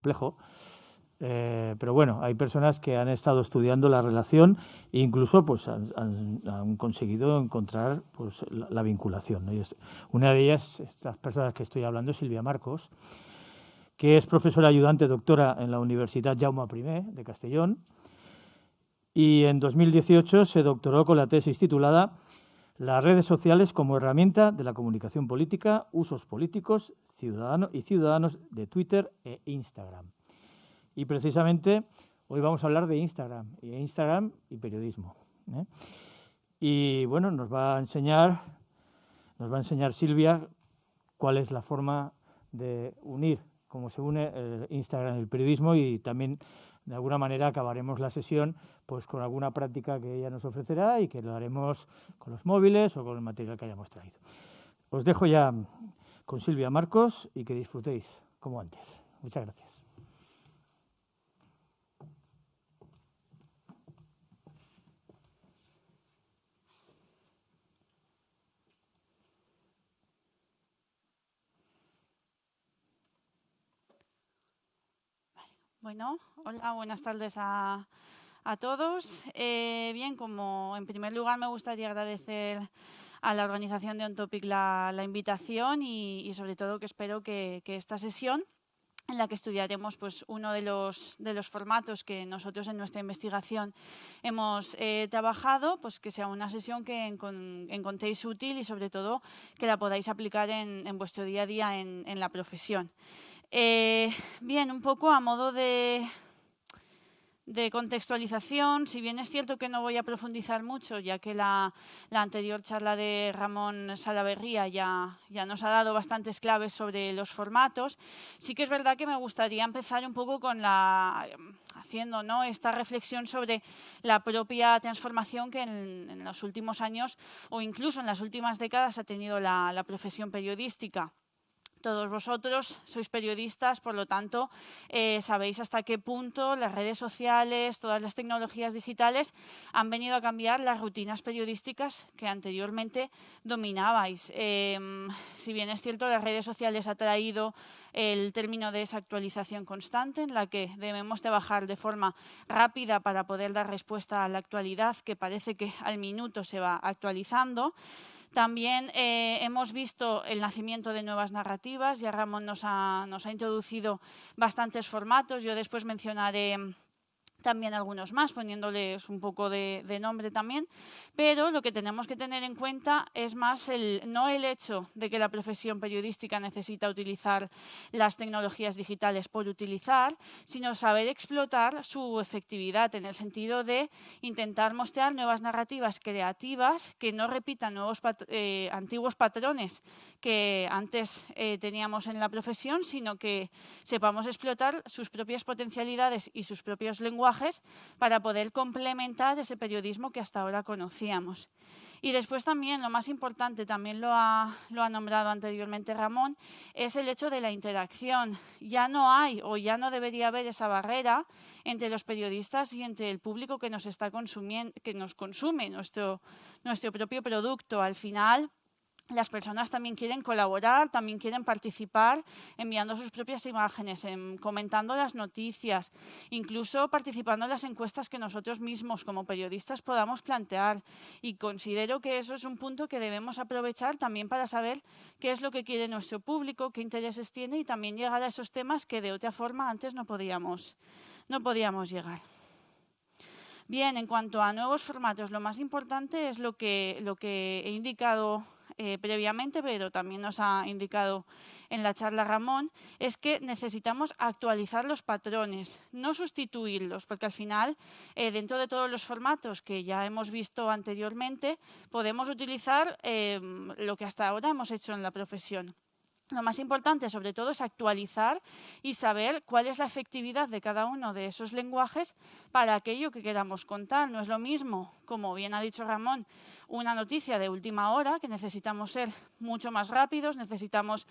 complejo. Pero bueno, hay personas que han estado estudiando la relación e incluso pues, han conseguido encontrar pues, la vinculación, ¿no? Una de ellas, estas personas que estoy hablando, es Silvia Marcos, que es profesora ayudante doctora en la Universidad Jaume I de Castellón, y en 2018 se doctoró con la tesis titulada Las redes sociales como herramienta de la comunicación política, usos políticos ciudadanos de Twitter e Instagram. Y precisamente hoy vamos a hablar de Instagram y periodismo, ¿eh? Y bueno, nos va a enseñar Silvia cuál es la forma de unir, cómo se une Instagram y el periodismo, y también de alguna manera acabaremos la sesión pues con alguna práctica que ella nos ofrecerá y que lo haremos con los móviles o con el material que hayamos traído. Os dejo ya con Silvia Marcos y que disfrutéis como antes. Muchas gracias. Bueno, hola, buenas tardes a todos. Bien, como en primer lugar me gustaría agradecer a la organización de On Topic la invitación y sobre todo que espero que esta sesión, en la que estudiaremos pues, uno de los formatos que nosotros en nuestra investigación hemos trabajado, pues que sea una sesión que encontréis útil y sobre todo que la podáis aplicar en vuestro día a día en la profesión. Bien, un poco a modo de contextualización, si bien es cierto que no voy a profundizar mucho, ya que la anterior charla de Ramón Salaverría ya nos ha dado bastantes claves sobre los formatos, sí que es verdad que me gustaría empezar un poco con haciendo, ¿no?, esta reflexión sobre la propia transformación que en los últimos años o incluso en las últimas décadas ha tenido la profesión periodística. Todos vosotros sois periodistas, por lo tanto, sabéis hasta qué punto las redes sociales, todas las tecnologías digitales han venido a cambiar las rutinas periodísticas que anteriormente dominabais. Si bien es cierto, las redes sociales ha traído el término de esa actualización constante en la que debemos trabajar de forma rápida para poder dar respuesta a la actualidad que parece que al minuto se va actualizando. También hemos visto el nacimiento de nuevas narrativas, ya Ramón nos ha introducido bastantes formatos, yo después mencionaré también algunos más, poniéndoles un poco de nombre también, pero lo que tenemos que tener en cuenta es más no el hecho de que la profesión periodística necesita utilizar las tecnologías digitales por utilizar, sino saber explotar su efectividad en el sentido de intentar mostrar nuevas narrativas creativas que no repitan antiguos patrones que antes teníamos en la profesión, sino que sepamos explotar sus propias potencialidades y sus propios lenguajes para poder complementar ese periodismo que hasta ahora conocíamos. Y después también, lo más importante, también lo ha nombrado anteriormente Ramón, es el hecho de la interacción. Ya no hay o ya no debería haber esa barrera entre los periodistas y entre el público que nos está consumiendo, que nos consume nuestro propio producto. Al final, las personas también quieren colaborar, también quieren participar enviando sus propias imágenes, comentando las noticias, incluso participando en las encuestas que nosotros mismos como periodistas podamos plantear. Y considero que eso es un punto que debemos aprovechar también para saber qué es lo que quiere nuestro público, qué intereses tiene y también llegar a esos temas que de otra forma antes no podíamos llegar. Bien, en cuanto a nuevos formatos, lo más importante es lo que he indicado previamente, pero también nos ha indicado en la charla Ramón, es que necesitamos actualizar los patrones, no sustituirlos, porque al final, dentro de todos los formatos que ya hemos visto anteriormente, podemos utilizar lo que hasta ahora hemos hecho en la profesión. Lo más importante, sobre todo, es actualizar y saber cuál es la efectividad de cada uno de esos lenguajes para aquello que queramos contar. No es lo mismo, como bien ha dicho Ramón, una noticia de última hora, que necesitamos ser mucho más rápidos, necesitamos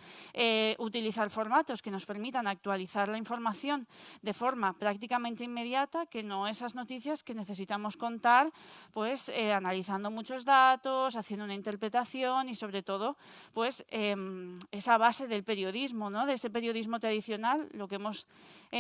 utilizar formatos que nos permitan actualizar la información de forma prácticamente inmediata, que no esas noticias que necesitamos contar, pues analizando muchos datos, haciendo una interpretación y sobre todo, pues esa base del periodismo, ¿no? De ese periodismo tradicional, lo que hemos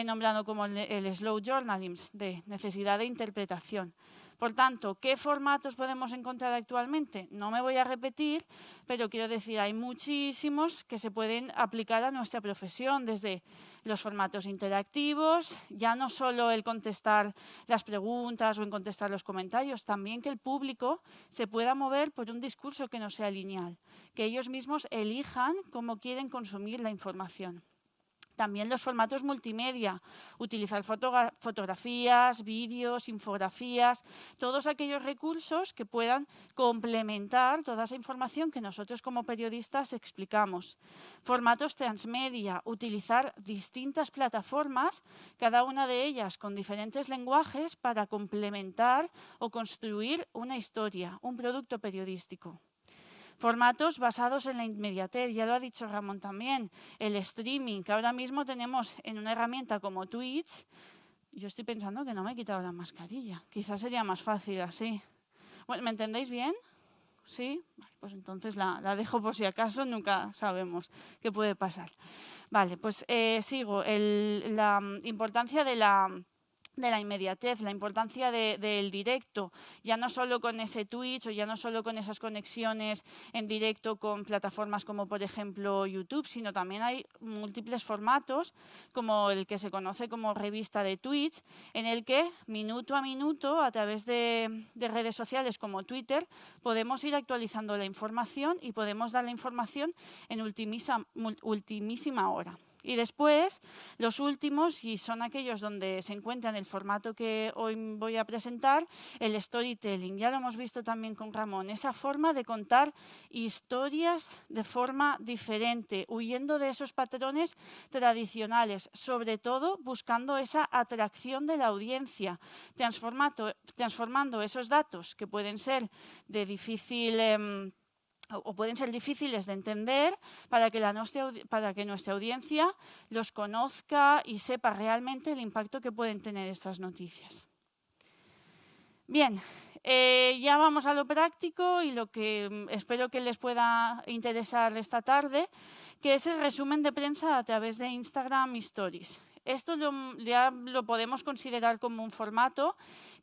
nombrado como el slow journalism, de necesidad de interpretación. Por tanto, ¿qué formatos podemos encontrar actualmente? No me voy a repetir, pero quiero decir, hay muchísimos que se pueden aplicar a nuestra profesión, desde los formatos interactivos, ya no solo el contestar las preguntas o en contestar los comentarios, también que el público se pueda mover por un discurso que no sea lineal, que ellos mismos elijan cómo quieren consumir la información. También los formatos multimedia, utilizar fotografías, vídeos, infografías, todos aquellos recursos que puedan complementar toda esa información que nosotros como periodistas explicamos. Formatos transmedia, utilizar distintas plataformas, cada una de ellas con diferentes lenguajes para complementar o construir una historia, un producto periodístico. Formatos basados en la inmediatez, ya lo ha dicho Ramón también, el streaming, que ahora mismo tenemos en una herramienta como Twitch. Yo estoy pensando que no me he quitado la mascarilla, quizás sería más fácil así. Bueno, ¿me entendéis bien? ¿Sí? Pues entonces la dejo por si acaso, nunca sabemos qué puede pasar. Vale, pues sigo. La importancia de la inmediatez, la importancia del directo, ya no solo con ese Twitch o ya no solo con esas conexiones en directo con plataformas como por ejemplo YouTube, sino también hay múltiples formatos como el que se conoce como revista de Twitch, en el que minuto a minuto a través de redes sociales como Twitter podemos ir actualizando la información y podemos dar la información en ultimísima hora. Y después, los últimos, y son aquellos donde se encuentra en el formato que hoy voy a presentar, el storytelling. Ya lo hemos visto también con Ramón, esa forma de contar historias de forma diferente, huyendo de esos patrones tradicionales, sobre todo buscando esa atracción de la audiencia, transformando esos datos que pueden ser de difícil o pueden ser difíciles de entender para que nuestra audiencia los conozca y sepa realmente el impacto que pueden tener estas noticias. Bien, ya vamos a lo práctico y lo que espero que les pueda interesar esta tarde, que es el resumen de prensa a través de Instagram Stories. Esto ya lo podemos considerar como un formato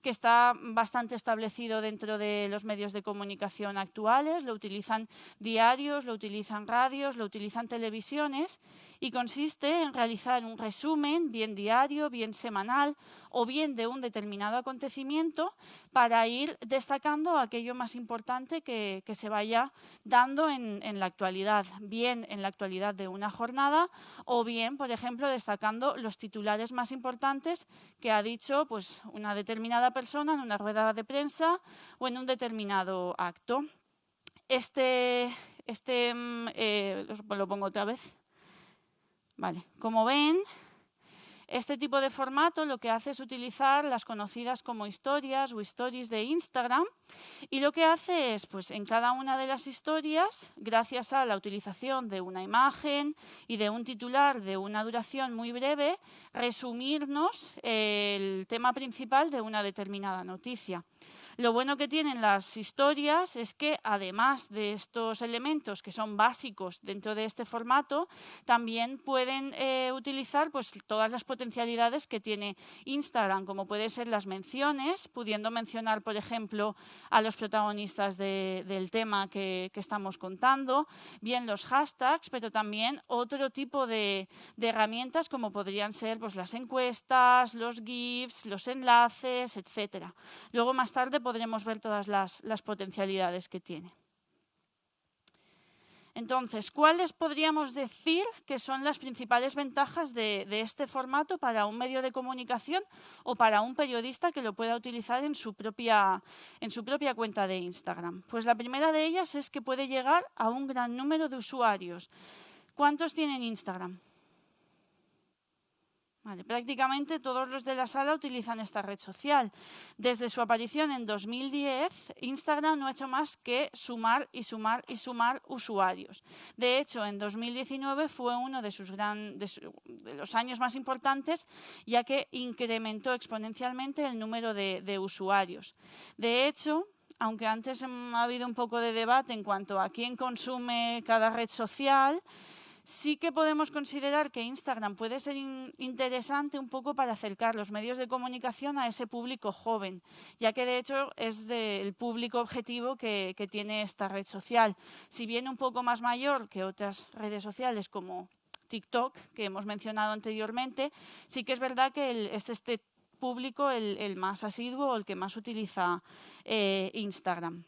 que está bastante establecido dentro de los medios de comunicación actuales, lo utilizan diarios, lo utilizan radios, lo utilizan televisiones y consiste en realizar un resumen, bien diario, bien semanal o bien de un determinado acontecimiento para ir destacando aquello más importante que se vaya dando en la actualidad, bien en la actualidad de una jornada o bien, por ejemplo, destacando los titulares más importantes que ha dicho pues, una determinada persona en una rueda de prensa o en un determinado acto. Lo pongo otra vez. Vale, como ven, este tipo de formato lo que hace es utilizar las conocidas como historias o stories de Instagram y lo que hace es, pues en cada una de las historias, gracias a la utilización de una imagen y de un titular de una duración muy breve, resumirnos el tema principal de una determinada noticia. Lo bueno que tienen las historias es que, además de estos elementos que son básicos dentro de este formato, también pueden utilizar pues, todas las potencialidades que tiene Instagram, como pueden ser las menciones, pudiendo mencionar, por ejemplo, a los protagonistas del tema que estamos contando, bien los hashtags, pero también otro tipo de herramientas como podrían ser pues, las encuestas, los GIFs, los enlaces, etcétera. Luego, más tarde, podremos ver todas las potencialidades que tiene. Entonces, ¿cuáles podríamos decir que son las principales ventajas de este formato para un medio de comunicación o para un periodista que lo pueda utilizar en su propia cuenta de Instagram? Pues la primera de ellas es que puede llegar a un gran número de usuarios. ¿Cuántos tienen Instagram? Vale, prácticamente todos los de la sala utilizan esta red social. Desde su aparición en 2010, Instagram no ha hecho más que sumar y sumar y sumar usuarios. De hecho, en 2019 fue uno de los años más importantes, ya que incrementó exponencialmente el número de usuarios. De hecho, aunque antes ha habido un poco de debate en cuanto a quién consume cada red social, sí que podemos considerar que Instagram puede ser interesante un poco para acercar los medios de comunicación a ese público joven, ya que de hecho es el público objetivo que tiene esta red social. Si bien un poco más mayor que otras redes sociales como TikTok, que hemos mencionado anteriormente, sí que es verdad que es este público el más asiduo o el que más utiliza Instagram.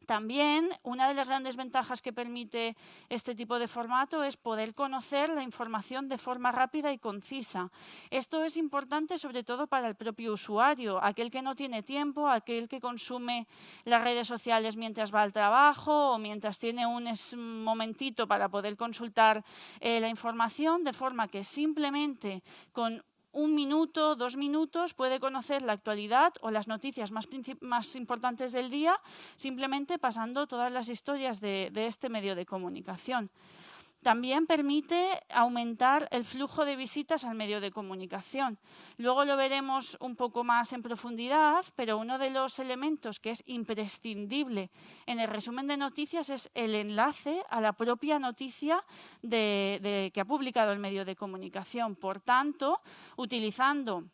También una de las grandes ventajas que permite este tipo de formato es poder conocer la información de forma rápida y concisa. Esto es importante sobre todo para el propio usuario, aquel que no tiene tiempo, aquel que consume las redes sociales mientras va al trabajo o mientras tiene un momentito para poder consultar la información, de forma que simplemente con 1 minuto, 2 minutos, puede conocer la actualidad o las noticias más importantes del día, simplemente pasando todas las historias de este medio de comunicación. También permite aumentar el flujo de visitas al medio de comunicación. Luego lo veremos un poco más en profundidad, pero uno de los elementos que es imprescindible en el resumen de noticias es el enlace a la propia noticia que ha publicado el medio de comunicación. Por tanto, utilizando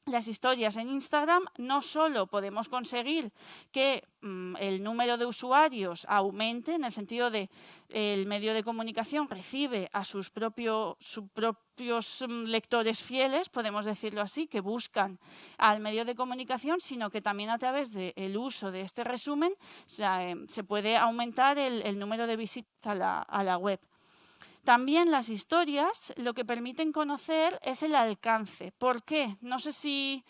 las historias en Instagram, no solo podemos conseguir que el número de usuarios aumente, en el sentido de el medio de comunicación recibe a sus propios lectores fieles, podemos decirlo así, que buscan al medio de comunicación, sino que también a través del uso de este resumen se puede aumentar el número de visitas a la web. También las historias lo que permiten conocer es el alcance. ¿Por qué? No sé si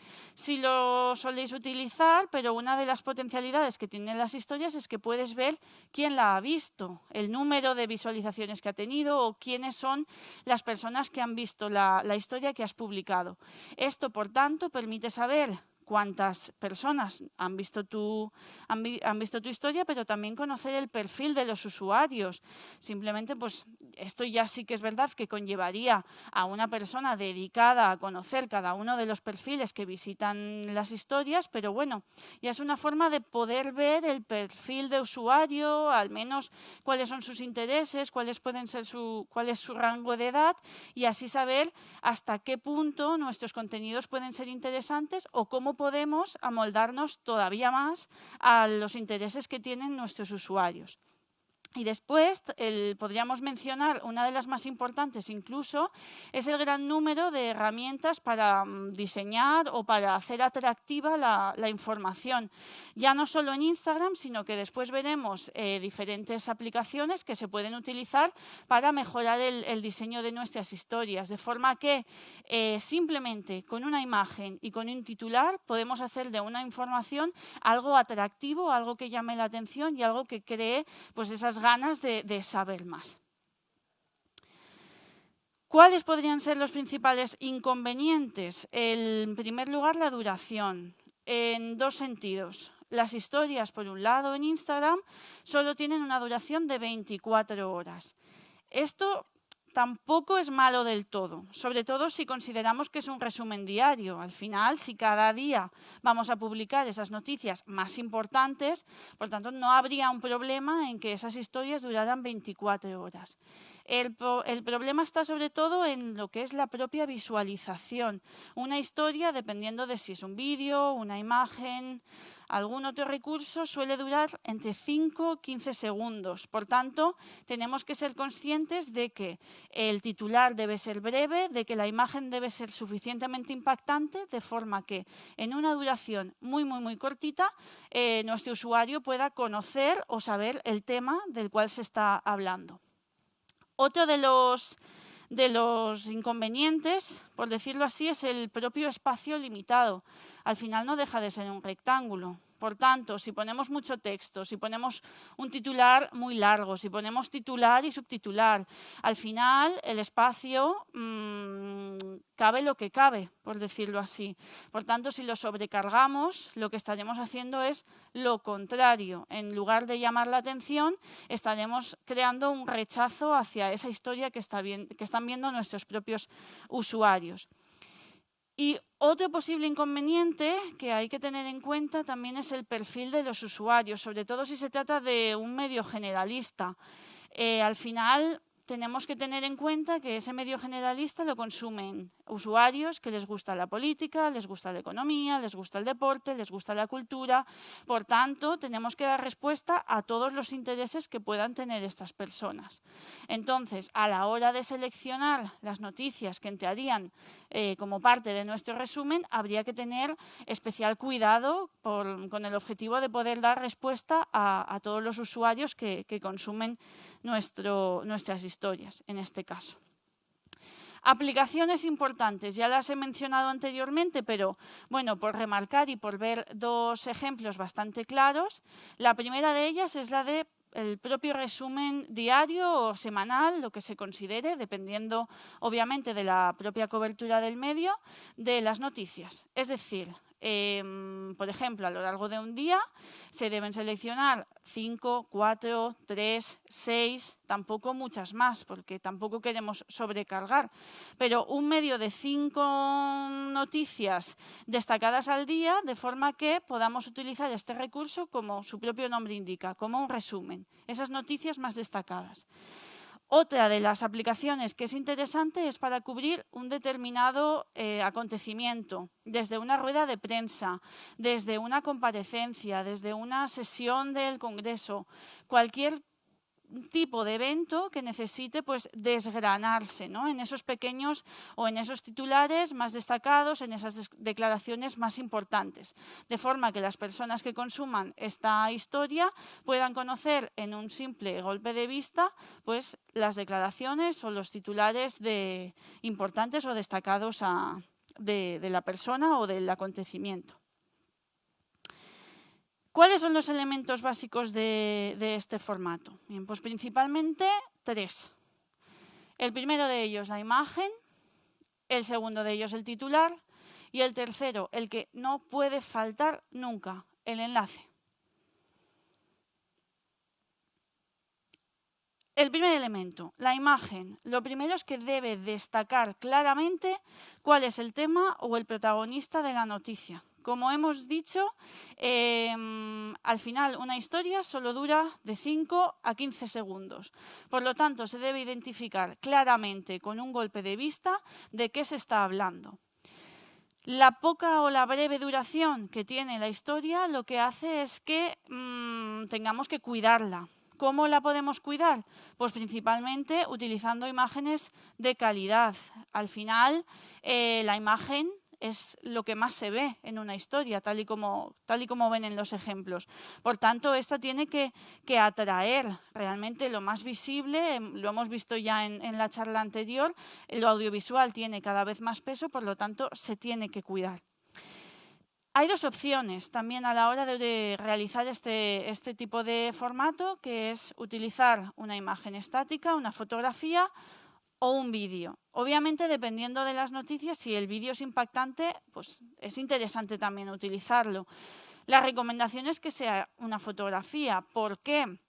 lo soléis utilizar, pero una de las potencialidades que tienen las historias es que puedes ver quién la ha visto, el número de visualizaciones que ha tenido o quiénes son las personas que han visto la historia que has publicado. Esto, por tanto, permite saber cuántas personas han visto tu historia, pero también conocer el perfil de los usuarios. Simplemente, pues, esto ya sí que es verdad que conllevaría a una persona dedicada a conocer cada uno de los perfiles que visitan las historias, pero bueno, ya es una forma de poder ver el perfil de usuario, al menos cuáles son sus intereses, cuál es su rango de edad, y así saber hasta qué punto nuestros contenidos pueden ser interesantes o cómo podemos amoldarnos todavía más a los intereses que tienen nuestros usuarios. Y después podríamos mencionar una de las más importantes incluso, es el gran número de herramientas para diseñar o para hacer atractiva la información. Ya no solo en Instagram, sino que después veremos diferentes aplicaciones que se pueden utilizar para mejorar el diseño de nuestras historias. De forma que simplemente con una imagen y con un titular podemos hacer de una información algo atractivo, algo que llame la atención y algo que cree pues esas ganas de saber más. ¿Cuáles podrían ser los principales inconvenientes? En primer lugar, la duración, en dos sentidos. Las historias, por un lado, en Instagram, solo tienen una duración de 24 horas. Esto tampoco es malo del todo, sobre todo si consideramos que es un resumen diario. Al final, si cada día vamos a publicar esas noticias más importantes, por tanto, no habría un problema en que esas historias duraran 24 horas. El problema está sobre todo en lo que es la propia visualización. Una historia, dependiendo de si es un vídeo, una imagen, algún otro recurso, suele durar entre 5 y 15 segundos. Por tanto, tenemos que ser conscientes de que el titular debe ser breve, de que la imagen debe ser suficientemente impactante, de forma que en una duración muy, muy, muy cortita, nuestro usuario pueda conocer o saber el tema del cual se está hablando. Otro de los inconvenientes, por decirlo así, es el propio espacio limitado. Al final no deja de ser un rectángulo. Por tanto, si ponemos mucho texto, si ponemos un titular muy largo, si ponemos titular y subtitular, al final el espacio cabe lo que cabe, por decirlo así. Por tanto, si lo sobrecargamos, lo que estaremos haciendo es lo contrario. En lugar de llamar la atención, estaremos creando un rechazo hacia esa historia que están viendo nuestros propios usuarios. Y otro posible inconveniente que hay que tener en cuenta también es el perfil de los usuarios, sobre todo si se trata de un medio generalista. Al final tenemos que tener en cuenta que ese medio generalista lo consumen usuarios que les gusta la política, les gusta la economía, les gusta el deporte, les gusta la cultura. Por tanto, tenemos que dar respuesta a todos los intereses que puedan tener estas personas. Entonces, a la hora de seleccionar las noticias que entrarían como parte de nuestro resumen, habría que tener especial cuidado con el objetivo de poder dar respuesta a todos los usuarios que consumen nuestras historias, en este caso. Aplicaciones importantes, ya las he mencionado anteriormente, pero bueno, por remarcar y por ver dos ejemplos bastante claros. La primera de ellas es la de el propio resumen diario o semanal, lo que se considere, dependiendo obviamente de la propia cobertura del medio, de las noticias. Es decir, por ejemplo, a lo largo de un día se deben seleccionar 5, 4, 3, 6, tampoco muchas más, porque tampoco queremos sobrecargar, pero un medio de 5 noticias destacadas al día, de forma que podamos utilizar este recurso, como su propio nombre indica, como un resumen, esas noticias más destacadas. Otra de las aplicaciones que es interesante es para cubrir un determinado acontecimiento, desde una rueda de prensa, desde una comparecencia, desde una sesión del Congreso, cualquier tipo de evento que necesite pues desgranarse, ¿no? En esos pequeños o en esos titulares más destacados, en esas declaraciones más importantes, de forma que las personas que consuman esta historia puedan conocer en un simple golpe de vista pues las declaraciones o los titulares importantes o destacados de la persona o del acontecimiento. ¿Cuáles son los elementos básicos de este formato? Bien, pues principalmente 3. El primero de ellos, la imagen. El segundo de ellos, el titular. Y el tercero, el que no puede faltar nunca, el enlace. El primer elemento, la imagen. Lo primero es que debe destacar claramente cuál es el tema o el protagonista de la noticia. Como hemos dicho, al final una historia solo dura de 5 a 15 segundos. Por lo tanto, se debe identificar claramente con un golpe de vista de qué se está hablando. La poca o la breve duración que tiene la historia lo que hace es que tengamos que cuidarla. ¿Cómo la podemos cuidar? Pues principalmente utilizando imágenes de calidad. Al final, la imagen es lo que más se ve en una historia, tal y como ven en los ejemplos. Por tanto, esta tiene que atraer realmente lo más visible, lo hemos visto ya en la charla anterior, lo audiovisual tiene cada vez más peso, por lo tanto, se tiene que cuidar. Hay dos opciones también a la hora de realizar este tipo de formato, que es utilizar una imagen estática, una fotografía o un vídeo. Obviamente, dependiendo de las noticias, si el vídeo es impactante, pues es interesante también utilizarlo. La recomendación es que sea una fotografía. ¿Por qué?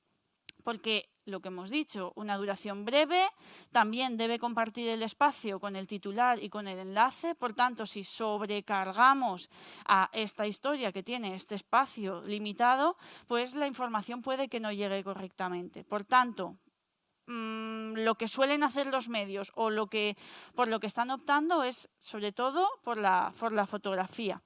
Porque lo que hemos dicho, una duración breve, también debe compartir el espacio con el titular y con el enlace. Por tanto, si sobrecargamos a esta historia que tiene este espacio limitado, pues la información puede que no llegue correctamente. Por tanto, lo que suelen hacer los medios o por lo que están optando es sobre todo por la fotografía.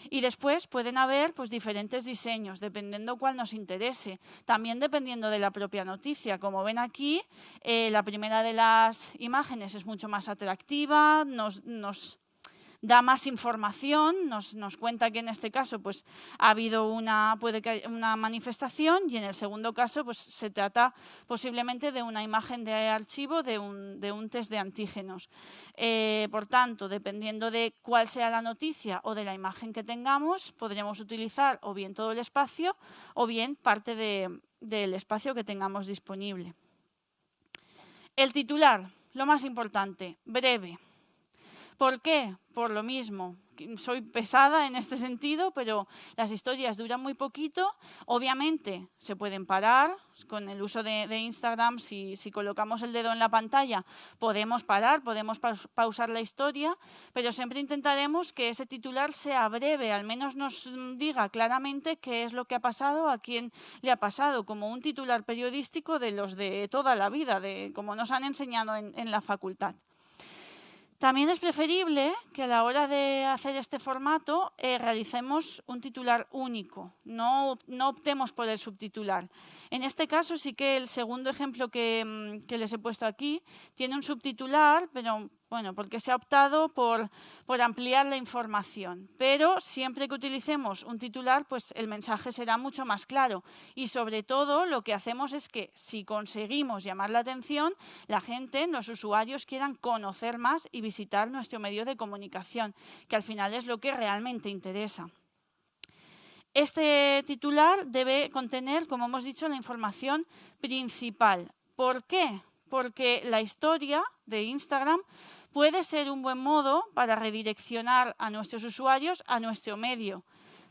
Y después pueden haber pues, diferentes diseños, dependiendo cuál nos interese. También dependiendo de la propia noticia. Como ven aquí, la primera de las imágenes es mucho más atractiva, nos da más información, nos cuenta que en este caso pues, ha habido una manifestación y en el segundo caso pues, se trata posiblemente de una imagen de archivo de un test de antígenos. Por tanto, dependiendo de cuál sea la noticia o de la imagen que tengamos, podremos utilizar o bien todo el espacio o bien parte del espacio que tengamos disponible. El titular, lo más importante, breve. ¿Por qué? Por lo mismo. Soy pesada en este sentido, pero las historias duran muy poquito. Obviamente se pueden parar con el uso de Instagram. Si colocamos el dedo en la pantalla, podemos parar, podemos pausar la historia, pero siempre intentaremos que ese titular sea breve, al menos nos diga claramente qué es lo que ha pasado, a quién le ha pasado, como un titular periodístico de los de toda la vida, como nos han enseñado en la facultad. También es preferible que a la hora de hacer este formato realicemos un titular único, no optemos por el subtitular. En este caso sí que el segundo ejemplo que les he puesto aquí tiene un subtitular, pero bueno, porque se ha optado por ampliar la información. Pero siempre que utilicemos un titular, pues el mensaje será mucho más claro. Y sobre todo lo que hacemos es que si conseguimos llamar la atención, la gente, los usuarios quieran conocer más y visitar nuestro medio de comunicación, que al final es lo que realmente interesa. Este titular debe contener, como hemos dicho, la información principal. ¿Por qué? Porque la historia de Instagram puede ser un buen modo para redireccionar a nuestros usuarios a nuestro medio,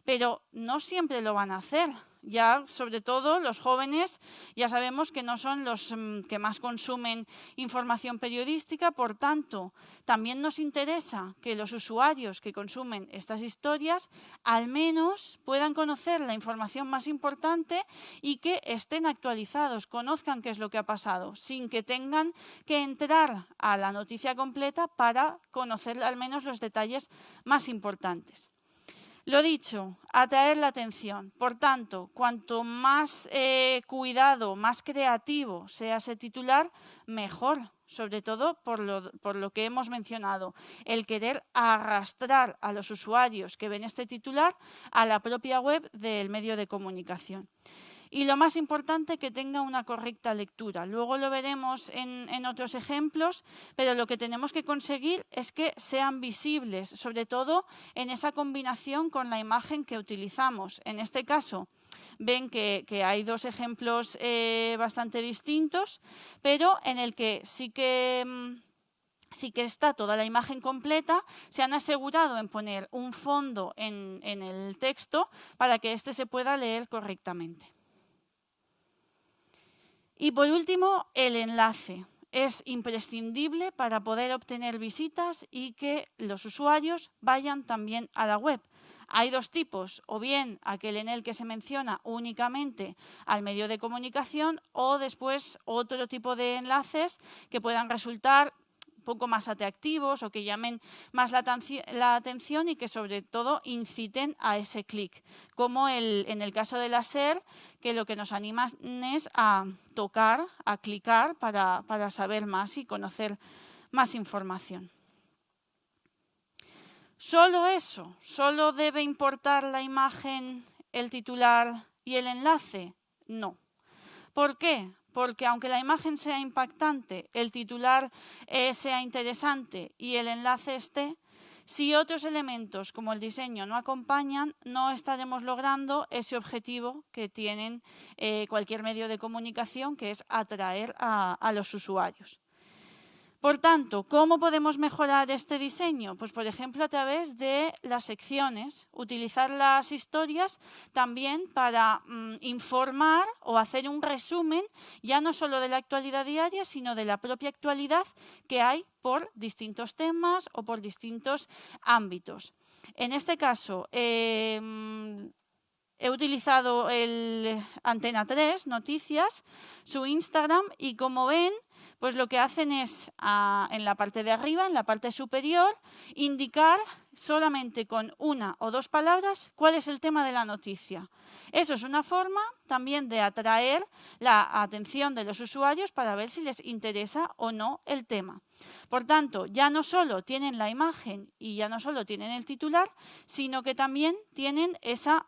pero no siempre lo van a hacer. Ya, sobre todo, los jóvenes ya sabemos que no son los que más consumen información periodística, por tanto, también nos interesa que los usuarios que consumen estas historias al menos puedan conocer la información más importante y que estén actualizados, conozcan qué es lo que ha pasado, sin que tengan que entrar a la noticia completa para conocer al menos los detalles más importantes. Lo dicho, atraer la atención. Por tanto, cuanto más cuidado, más creativo sea ese titular, mejor, sobre todo por lo que hemos mencionado, el querer arrastrar a los usuarios que ven este titular a la propia web del medio de comunicación. Y lo más importante, que tenga una correcta lectura. Luego lo veremos en otros ejemplos, pero lo que tenemos que conseguir es que sean visibles, sobre todo en esa combinación con la imagen que utilizamos. En este caso, ven que hay dos ejemplos bastante distintos, pero en el que sí que está toda la imagen completa, se han asegurado en poner un fondo en el texto para que éste se pueda leer correctamente. Y por último, el enlace. Es imprescindible para poder obtener visitas y que los usuarios vayan también a la web. Hay dos tipos, o bien aquel en el que se menciona únicamente al medio de comunicación o después otro tipo de enlaces que puedan resultar poco más atractivos o que llamen más la atención y que sobre todo inciten a ese clic, como en el caso de la SER, que lo que nos anima es a tocar, a clicar para saber más y conocer más información. ¿Solo eso? ¿Solo debe importar la imagen, el titular y el enlace? No. ¿Por qué? Porque aunque la imagen sea impactante, el titular sea interesante y el enlace esté, si otros elementos como el diseño no acompañan, no estaremos logrando ese objetivo que tienen cualquier medio de comunicación, que es atraer a los usuarios. Por tanto, ¿cómo podemos mejorar este diseño? Pues, por ejemplo, a través de las secciones, utilizar las historias también para informar o hacer un resumen, ya no solo de la actualidad diaria, sino de la propia actualidad que hay por distintos temas o por distintos ámbitos. En este caso, he utilizado el Antena 3 Noticias, su Instagram, y como ven, Pues lo que hacen es, en la parte de arriba, en la parte superior, indicar solamente con una o dos palabras cuál es el tema de la noticia. Eso es una forma también de atraer la atención de los usuarios para ver si les interesa o no el tema. Por tanto, ya no solo tienen la imagen y ya no solo tienen el titular, sino que también tienen esa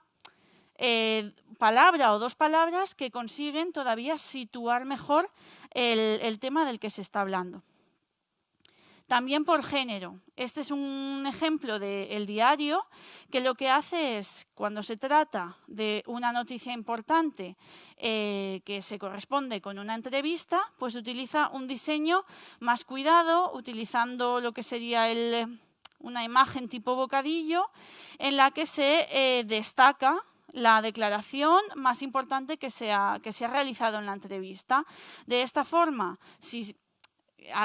palabra o dos palabras que consiguen todavía situar mejor el tema del que se está hablando. También por género. Este es un ejemplo del Diario, que lo que hace es, cuando se trata de una noticia importante que se corresponde con una entrevista, pues utiliza un diseño más cuidado, utilizando lo que sería una imagen tipo bocadillo, en la que se destaca la declaración más importante que se ha realizado en la entrevista. De esta forma,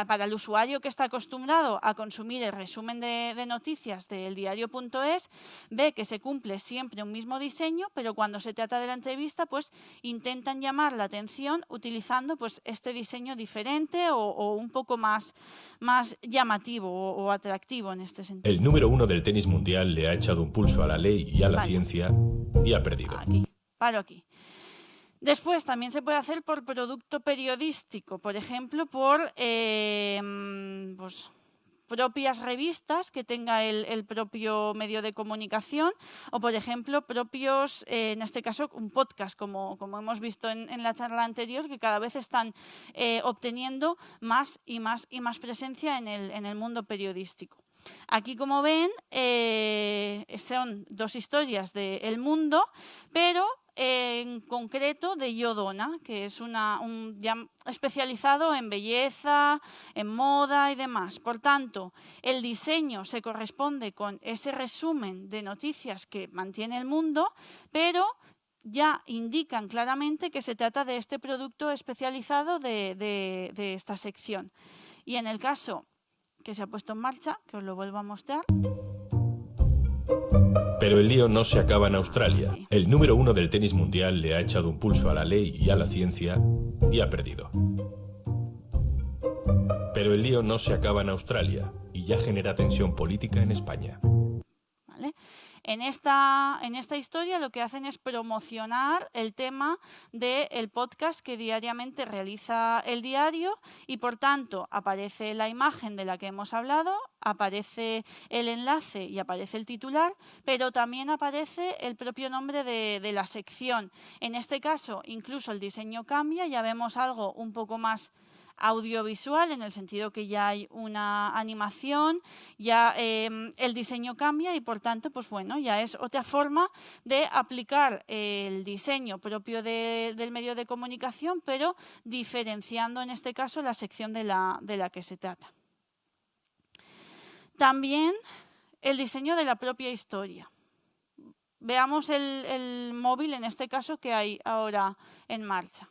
para el usuario que está acostumbrado a consumir el resumen de noticias del diario.es, ve que se cumple siempre un mismo diseño, pero cuando se trata de la entrevista, pues intentan llamar la atención utilizando pues este diseño diferente o un poco más llamativo o atractivo en este sentido. El número 1 del tenis mundial le ha echado un pulso a la ley y a la ciencia y ha perdido. Paro aquí. Después también se puede hacer por producto periodístico, por ejemplo, por propias revistas que tenga el propio medio de comunicación o, por ejemplo, propios, en este caso, un podcast, como hemos visto en la charla anterior, que cada vez están obteniendo más y más presencia en el mundo periodístico. Aquí, como ven, son dos historias de El Mundo, pero en concreto de Iodona, que es ya especializado en belleza, en moda y demás. Por tanto, el diseño se corresponde con ese resumen de noticias que mantiene El Mundo, pero ya indican claramente que se trata de este producto especializado de esta sección. Y en el caso que se ha puesto en marcha, que os lo vuelvo a mostrar. Pero el lío no se acaba en Australia. El número 1 del tenis mundial le ha echado un pulso a la ley y a la ciencia y ha perdido. Pero el lío no se acaba en Australia y ya genera tensión política en España. ¿Vale? En esta historia lo que hacen es promocionar el tema del podcast que diariamente realiza el diario y, por tanto, aparece la imagen de la que hemos hablado, aparece el enlace y aparece el titular, pero también aparece el propio nombre de la sección. En este caso, incluso el diseño cambia, ya vemos algo un poco más audiovisual, en el sentido que ya hay una animación, ya el diseño cambia y, por tanto, pues bueno, ya es otra forma de aplicar el diseño propio del medio de comunicación, pero diferenciando en este caso la sección de la que se trata. También el diseño de la propia historia. Veamos el móvil, en este caso, que hay ahora en marcha.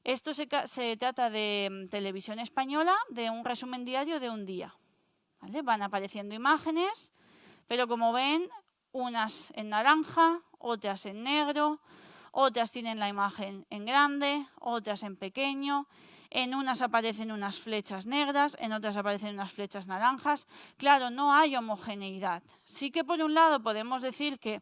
Esto se trata de Televisión Española, de un resumen diario de un día. ¿Vale? Van apareciendo imágenes, pero como ven, unas en naranja, otras en negro, otras tienen la imagen en grande, otras en pequeño. En unas aparecen unas flechas negras, en otras aparecen unas flechas naranjas. Claro, no hay homogeneidad. Sí que por un lado podemos decir que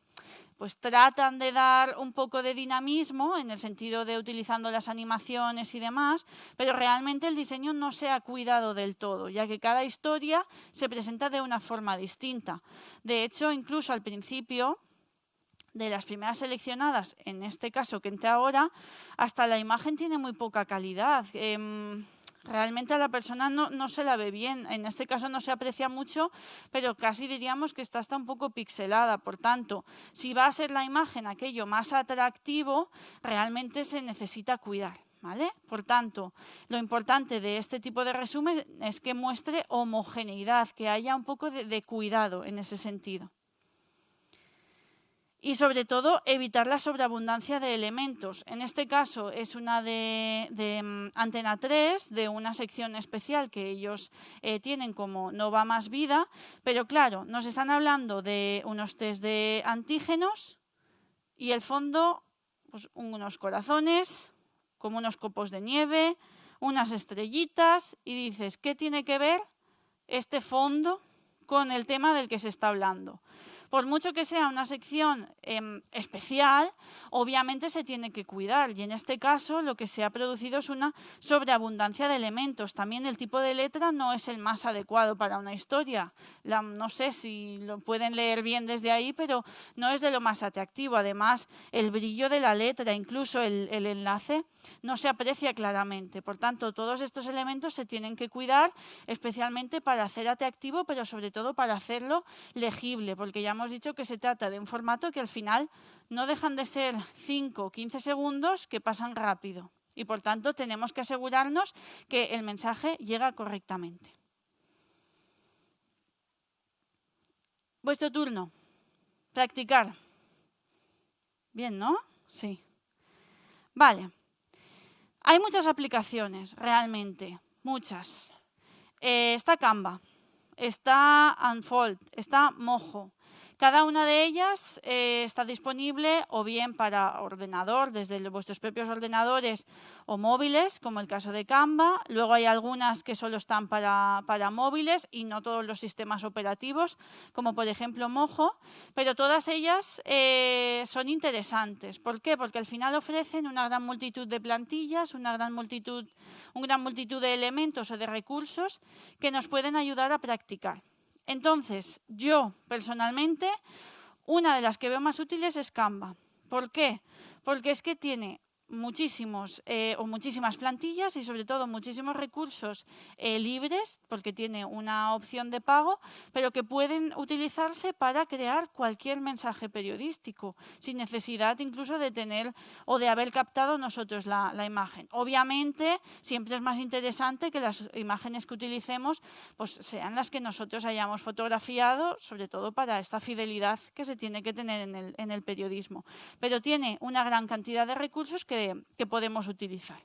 pues tratan de dar un poco de dinamismo en el sentido de utilizando las animaciones y demás, pero realmente el diseño no se ha cuidado del todo, ya que cada historia se presenta de una forma distinta. De hecho, incluso al principio de las primeras seleccionadas, en este caso que entra ahora, hasta la imagen tiene muy poca calidad. Realmente a la persona no se la ve bien. En este caso no se aprecia mucho, pero casi diríamos que está hasta un poco pixelada. Por tanto, si va a ser la imagen aquello más atractivo, realmente se necesita cuidar, ¿vale? Por tanto, lo importante de este tipo de resumen es que muestre homogeneidad, que haya un poco de cuidado en ese sentido. Y sobre todo evitar la sobreabundancia de elementos. En este caso es una de Antena 3, de una sección especial que ellos tienen como No va más vida, pero claro, nos están hablando de unos test de antígenos y el fondo, pues unos corazones, como unos copos de nieve, unas estrellitas y dices, ¿qué tiene que ver este fondo con el tema del que se está hablando? Por mucho que sea una sección especial, obviamente se tiene que cuidar y en este caso lo que se ha producido es una sobreabundancia de elementos. También el tipo de letra no es el más adecuado para una historia. No sé si lo pueden leer bien desde ahí, pero no es de lo más atractivo. Además, el brillo de la letra, incluso el enlace, no se aprecia claramente. Por tanto, todos estos elementos se tienen que cuidar, especialmente para hacer atractivo, pero sobre todo para hacerlo legible, porque ya hemos dicho que se trata de un formato que al final no dejan de ser 5 o 15 segundos que pasan rápido y por tanto tenemos que asegurarnos que el mensaje llega correctamente. Vuestro turno. Practicar. Bien, ¿no? Sí. Vale. Hay muchas aplicaciones, realmente, muchas. Está Canva, está Unfold, está Mojo. Cada una de ellas está disponible o bien para ordenador, desde vuestros propios ordenadores o móviles, como el caso de Canva. Luego hay algunas que solo están para móviles y no todos los sistemas operativos, como por ejemplo Mojo, pero todas ellas son interesantes. ¿Por qué? Porque al final ofrecen una gran multitud de plantillas, una gran multitud de elementos o de recursos que nos pueden ayudar a practicar. Entonces, yo personalmente, una de las que veo más útiles es Canva. ¿Por qué? Porque es que tiene muchísimas plantillas y sobre todo muchísimos recursos libres, porque tiene una opción de pago, pero que pueden utilizarse para crear cualquier mensaje periodístico, sin necesidad incluso de tener o de haber captado nosotros la imagen. Obviamente, siempre es más interesante que las imágenes que utilicemos pues, sean las que nosotros hayamos fotografiado, sobre todo para esta fidelidad que se tiene que tener en el periodismo. Pero tiene una gran cantidad de recursos que podemos utilizar.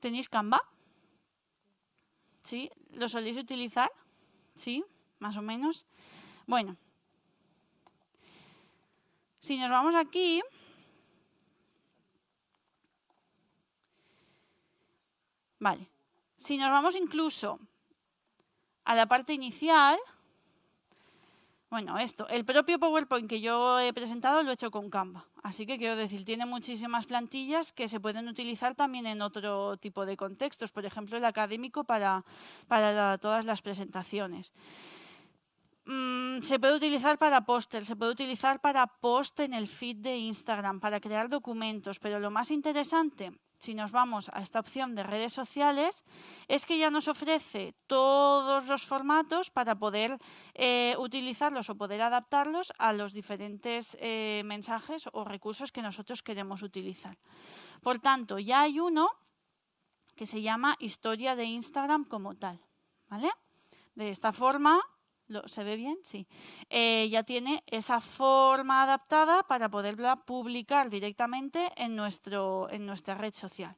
¿Tenéis Canva? ¿Sí? ¿Lo soléis utilizar? ¿Sí? Más o menos. Bueno. Si nos vamos aquí, vale. Si nos vamos incluso a la parte inicial, bueno, el propio PowerPoint que yo he presentado lo he hecho con Canva. Así que quiero decir, tiene muchísimas plantillas que se pueden utilizar también en otro tipo de contextos, por ejemplo, el académico para todas las presentaciones. Se puede utilizar para póster, se puede utilizar para post en el feed de Instagram, para crear documentos, pero lo más interesante, si nos vamos a esta opción de redes sociales, es que ya nos ofrece todos los formatos para poder utilizarlos o poder adaptarlos a los diferentes mensajes o recursos que nosotros queremos utilizar. Por tanto, ya hay uno que se llama Historia de Instagram como tal, ¿vale? De esta forma, ¿se ve bien? Sí. Ya tiene esa forma adaptada para poderla publicar directamente en nuestra red social.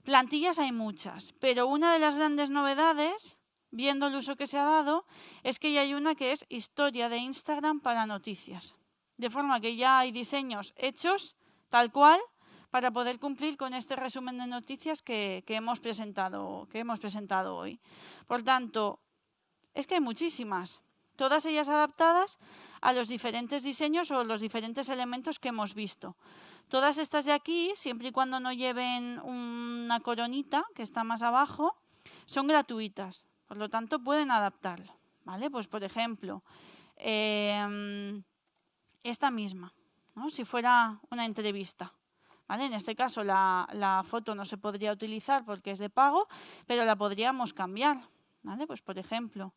Plantillas hay muchas, pero una de las grandes novedades, viendo el uso que se ha dado, es que ya hay una que es Historia de Instagram para noticias. De forma que ya hay diseños hechos tal cual para poder cumplir con este resumen de noticias que hemos presentado hoy. Por tanto, es que hay muchísimas, todas ellas adaptadas a los diferentes diseños o los diferentes elementos que hemos visto. Todas estas de aquí, siempre y cuando no lleven una coronita, que está más abajo, son gratuitas. Por lo tanto, pueden adaptarlo, ¿vale? Pues, por ejemplo, esta misma, ¿no? Si fuera una entrevista, ¿vale? En este caso, la foto no se podría utilizar porque es de pago, pero la podríamos cambiar, ¿vale? Pues, por ejemplo,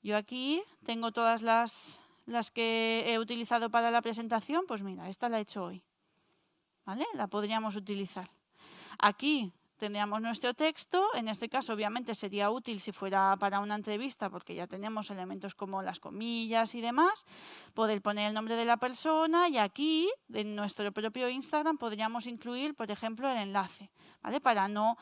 yo aquí tengo todas las que he utilizado para la presentación, pues mira, esta la he hecho hoy, ¿vale? La podríamos utilizar. Aquí tendríamos nuestro texto, en este caso obviamente sería útil si fuera para una entrevista porque ya tenemos elementos como las comillas y demás, poder poner el nombre de la persona y aquí en nuestro propio Instagram podríamos incluir, por ejemplo, el enlace, ¿vale? Para no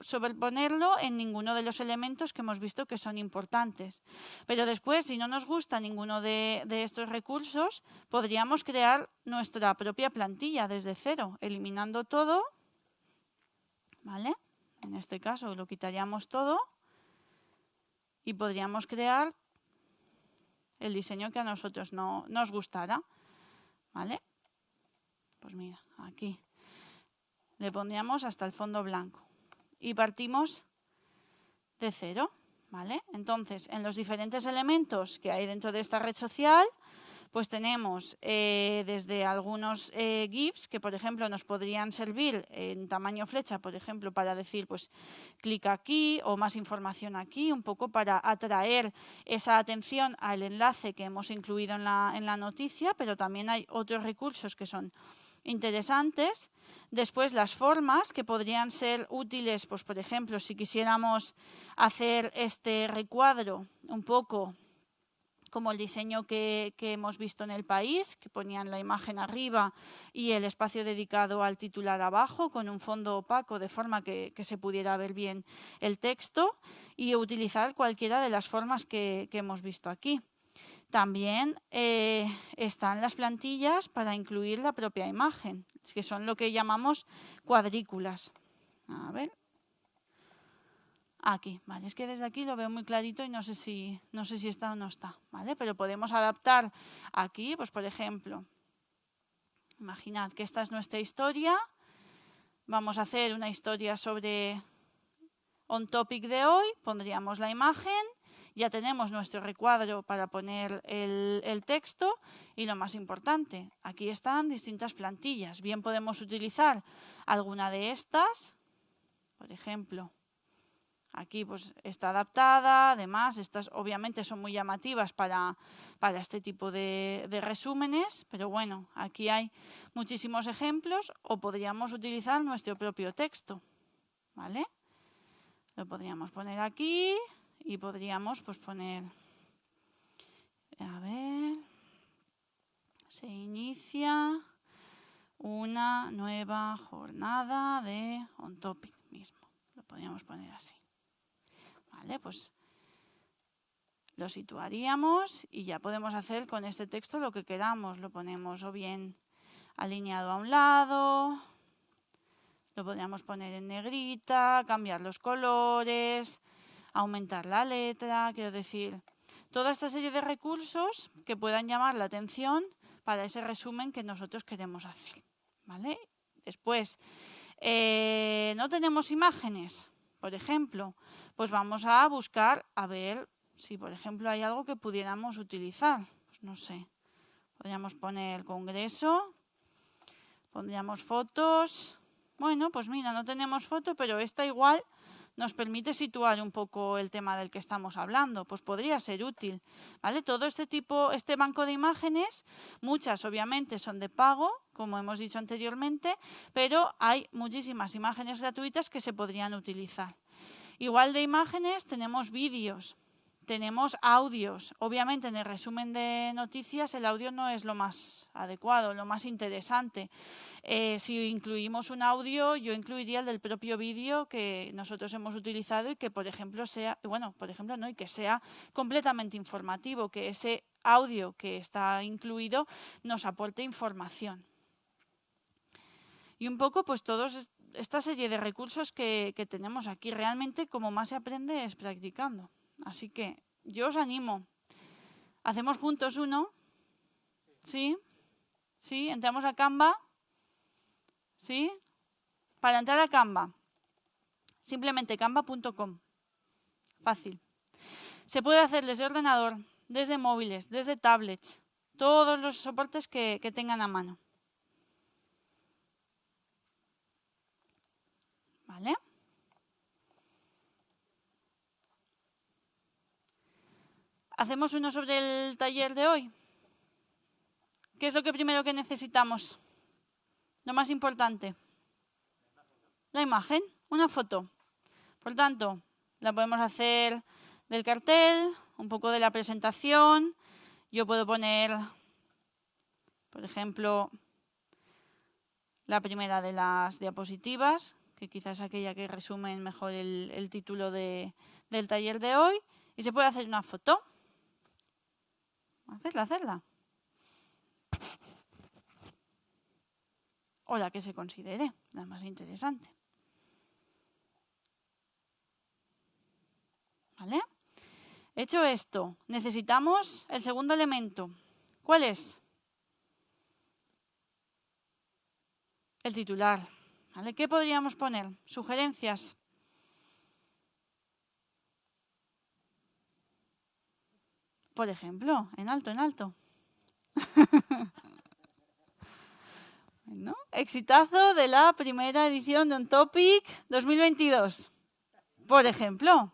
sobreponerlo en ninguno de los elementos que hemos visto que son importantes. Pero después, si no nos gusta ninguno de estos recursos, podríamos crear nuestra propia plantilla desde cero, eliminando todo ¿vale? En este caso lo quitaríamos todo y podríamos crear el diseño que a nosotros no nos gustara, ¿vale? Pues mira, aquí le pondríamos hasta el fondo blanco y partimos de cero, ¿vale? Entonces, en los diferentes elementos que hay dentro de esta red social, pues tenemos desde algunos GIFs que, por ejemplo, nos podrían servir en tamaño flecha, por ejemplo, para decir, pues, clic aquí o más información aquí, un poco para atraer esa atención al enlace que hemos incluido en la noticia, pero también hay otros recursos que son interesantes. Después las formas que podrían ser útiles, pues por ejemplo, si quisiéramos hacer este recuadro un poco como el diseño que hemos visto en El País, que ponían la imagen arriba y el espacio dedicado al titular abajo, con un fondo opaco de forma que se pudiera ver bien el texto, y utilizar cualquiera de las formas que hemos visto aquí. También están las plantillas para incluir la propia imagen, que son lo que llamamos cuadrículas. A ver. Aquí, vale, es que desde aquí lo veo muy clarito y no sé si está o no está, ¿vale? Pero podemos adaptar aquí, pues por ejemplo, imaginad que esta es nuestra historia, vamos a hacer una historia sobre On Topic de hoy, pondríamos la imagen, ya tenemos nuestro recuadro para poner el texto y lo más importante, aquí están distintas plantillas, bien podemos utilizar alguna de estas, por ejemplo. Aquí pues está adaptada, además estas obviamente son muy llamativas para este tipo de resúmenes, pero bueno, aquí hay muchísimos ejemplos o podríamos utilizar nuestro propio texto, ¿vale? Lo podríamos poner aquí y podríamos pues poner, a ver, se inicia una nueva jornada de On Topic mismo, lo podríamos poner así. Vale, pues lo situaríamos y ya podemos hacer con este texto lo que queramos. Lo ponemos o bien alineado a un lado, lo podríamos poner en negrita, cambiar los colores, aumentar la letra, quiero decir, toda esta serie de recursos que puedan llamar la atención para ese resumen que nosotros queremos hacer, ¿vale? Después, no tenemos imágenes, por ejemplo, pues vamos a buscar a ver si, por ejemplo, hay algo que pudiéramos utilizar. Pues no sé, podríamos poner el congreso, pondríamos fotos. Bueno, pues mira, no tenemos foto, pero esta igual nos permite situar un poco el tema del que estamos hablando, pues podría ser útil, ¿vale? Todo este banco de imágenes, muchas obviamente son de pago, como hemos dicho anteriormente, pero hay muchísimas imágenes gratuitas que se podrían utilizar. Igual de imágenes tenemos vídeos, tenemos audios. Obviamente en el resumen de noticias el audio no es lo más adecuado, lo más interesante. Si incluimos un audio, yo incluiría el del propio vídeo que nosotros hemos utilizado y que, por ejemplo, sea completamente informativo, que ese audio que está incluido nos aporte información. Y un poco, pues todos esta serie de recursos que tenemos aquí. Realmente, como más se aprende es practicando. Así que yo os animo. ¿Hacemos juntos uno? ¿Sí? ¿Sí? ¿Entramos a Canva? ¿Sí? Para entrar a Canva, simplemente canva.com. Fácil. Se puede hacer desde ordenador, desde móviles, desde tablets, todos los soportes que tengan a mano. ¿Vale? ¿Hacemos uno sobre el taller de hoy? ¿Qué es lo primero que necesitamos? Lo más importante. La imagen, una foto. Por tanto, la podemos hacer del cartel, un poco de la presentación. Yo puedo poner, por ejemplo, la primera de las diapositivas, que quizás es aquella que resume mejor el título del taller de hoy. Y se puede hacer una foto. Hacerla. O la que se considere la más interesante. Hecho esto, necesitamos el segundo elemento. ¿Cuál es? El titular. ¿Vale? ¿Qué podríamos poner? Sugerencias. Por ejemplo, en alto, en alto. Bueno, exitazo de la primera edición de On Topic 2022. Por ejemplo.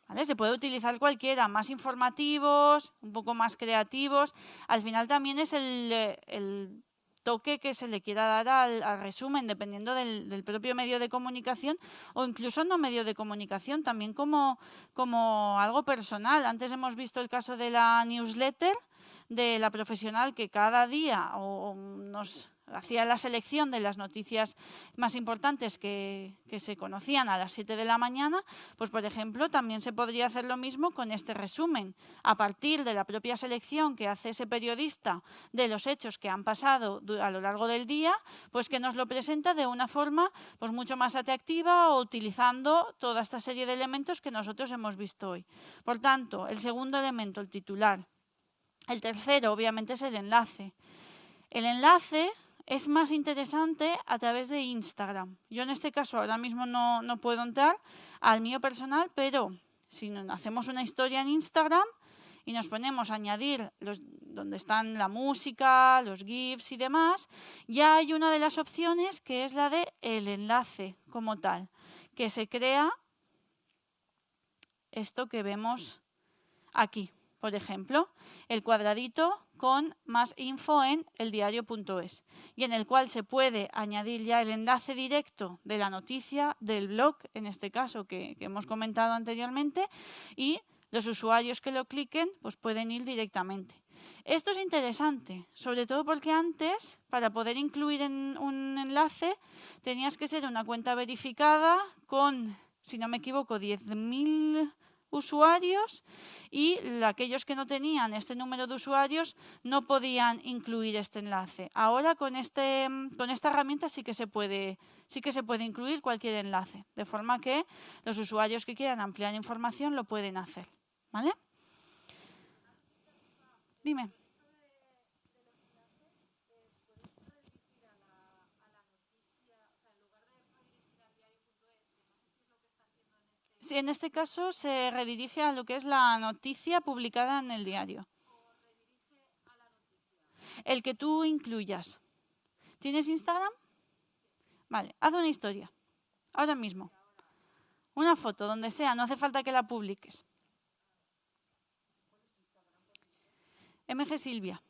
¿Vale? Se puede utilizar cualquiera, más informativos, un poco más creativos. Al final también es el toque que se le quiera dar al resumen, dependiendo del propio medio de comunicación o incluso no medio de comunicación, también como algo personal. Antes hemos visto el caso de la newsletter, de la profesional que cada día nos hacía la selección de las noticias más importantes que se conocían a las 7 de la mañana, pues por ejemplo también se podría hacer lo mismo con este resumen. A partir de la propia selección que hace ese periodista de los hechos que han pasado a lo largo del día, pues que nos lo presenta de una forma pues mucho más atractiva o utilizando toda esta serie de elementos que nosotros hemos visto hoy. Por tanto, el segundo elemento, el titular. El tercero, obviamente, es el enlace. El enlace es más interesante a través de Instagram. Yo en este caso ahora mismo no puedo entrar al mío personal, pero si hacemos una historia en Instagram y nos ponemos a añadir donde están la música, los GIFs y demás, ya hay una de las opciones que es la de el enlace como tal, que se crea esto que vemos aquí. Por ejemplo, el cuadradito con más info en eldiario.es y en el cual se puede añadir ya el enlace directo de la noticia del blog, en este caso que hemos comentado anteriormente, y los usuarios que lo cliquen pues pueden ir directamente. Esto es interesante, sobre todo porque antes, para poder incluir en un enlace, tenías que ser una cuenta verificada con, si no me equivoco, 10.000 usuarios y aquellos que no tenían este número de usuarios no podían incluir este enlace. Ahora con esta herramienta sí que se puede incluir cualquier enlace, de forma que los usuarios que quieran ampliar información lo pueden hacer. ¿Vale? Dime. Sí, en este caso se redirige a lo que es la noticia publicada en el diario. El que tú incluyas. ¿Tienes Instagram? Vale, haz una historia. Ahora mismo. Una foto, donde sea, no hace falta que la publiques. MG Silvia.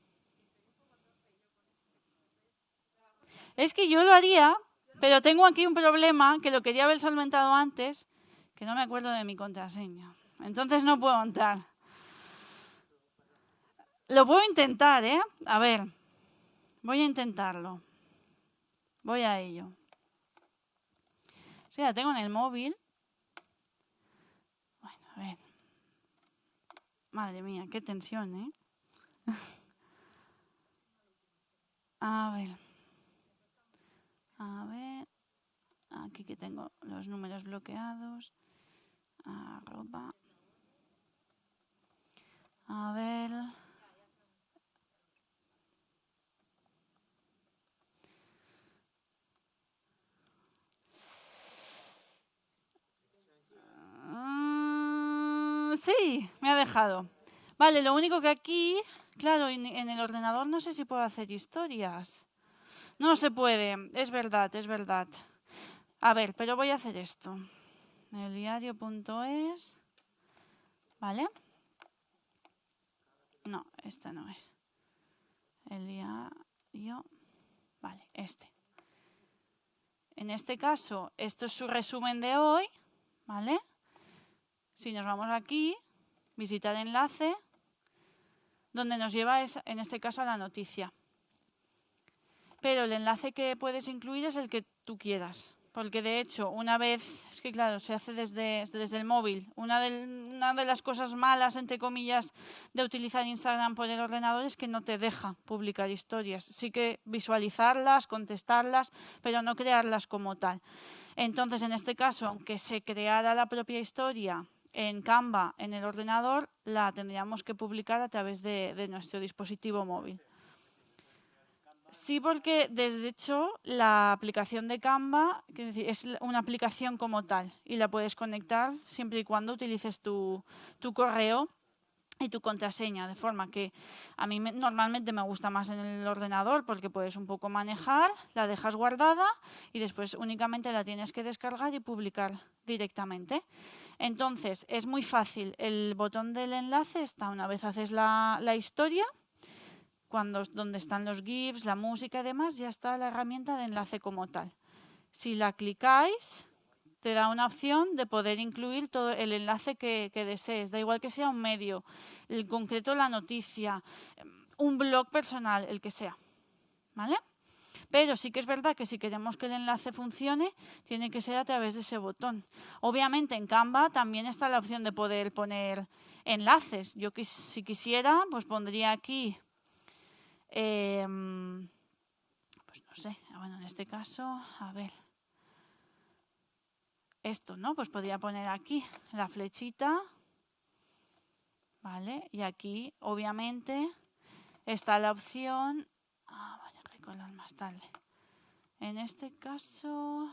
Es que yo lo haría, pero tengo aquí un problema que lo quería haber solventado antes, que no me acuerdo de mi contraseña. Entonces no puedo entrar. Lo puedo intentar, ¿eh? A ver, voy a intentarlo. Voy a ello. Sí, la tengo en el móvil. Bueno, a ver. Madre mía, qué tensión, ¿eh? A ver. A ver. Aquí que tengo los números bloqueados. Arroba. A ver. Sí, me ha dejado. Vale, lo único que aquí, claro, en el ordenador no sé si puedo hacer historias. No se puede, es verdad, es verdad. A ver, pero voy a hacer esto. Eldiario.es. ¿Vale? No, esta no es. El diario. Vale, este. En este caso, esto es su resumen de hoy. ¿Vale? Si nos vamos aquí, visitar enlace, donde nos lleva, en este caso, a la noticia. Pero el enlace que puedes incluir es el que tú quieras. Porque de hecho, una vez, es que claro, se hace desde el móvil. Una de las cosas malas, entre comillas, de utilizar Instagram por el ordenador es que no te deja publicar historias. Sí que visualizarlas, contestarlas, pero no crearlas como tal. Entonces, en este caso, aunque se creara la propia historia en Canva en el ordenador, la tendríamos que publicar a través de nuestro dispositivo móvil. Sí, porque desde hecho la aplicación de Canva es una aplicación como tal y la puedes conectar siempre y cuando utilices tu correo y tu contraseña, de forma que a mí normalmente me gusta más en el ordenador porque puedes un poco manejar, la dejas guardada y después únicamente la tienes que descargar y publicar directamente. Entonces es muy fácil, el botón del enlace está una vez haces la historia, donde están los GIFs, la música y demás, ya está la herramienta de enlace como tal. Si la clicáis, te da una opción de poder incluir todo el enlace que desees, da igual que sea un medio, en concreto la noticia, un blog personal, el que sea, ¿vale? Pero sí que es verdad que si queremos que el enlace funcione, tiene que ser a través de ese botón. Obviamente en Canva también está la opción de poder poner enlaces. Yo si quisiera, pues pondría aquí, pues no sé, bueno, en este caso, a ver, esto, ¿no? Pues podría poner aquí la flechita, ¿vale? Y aquí, obviamente, está la opción, voy a recordar más tarde. En este caso,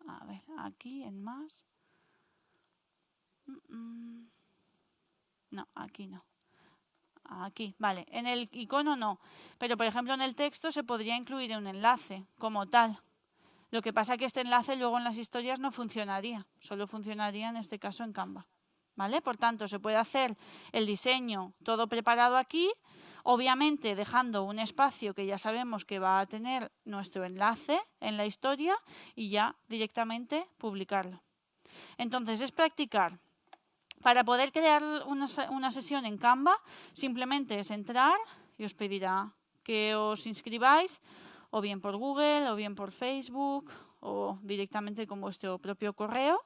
a ver, aquí en más. No, aquí no. Aquí, vale. En el icono no. Pero, por ejemplo, en el texto se podría incluir un enlace como tal. Lo que pasa es que este enlace luego en las historias no funcionaría. Solo funcionaría en este caso en Canva. ¿Vale? Por tanto, se puede hacer el diseño todo preparado aquí, obviamente dejando un espacio que ya sabemos que va a tener nuestro enlace en la historia y ya directamente publicarlo. Entonces, es practicar. Para poder crear una sesión en Canva, simplemente es entrar y os pedirá que os inscribáis, o bien por Google, o bien por Facebook, o directamente con vuestro propio correo.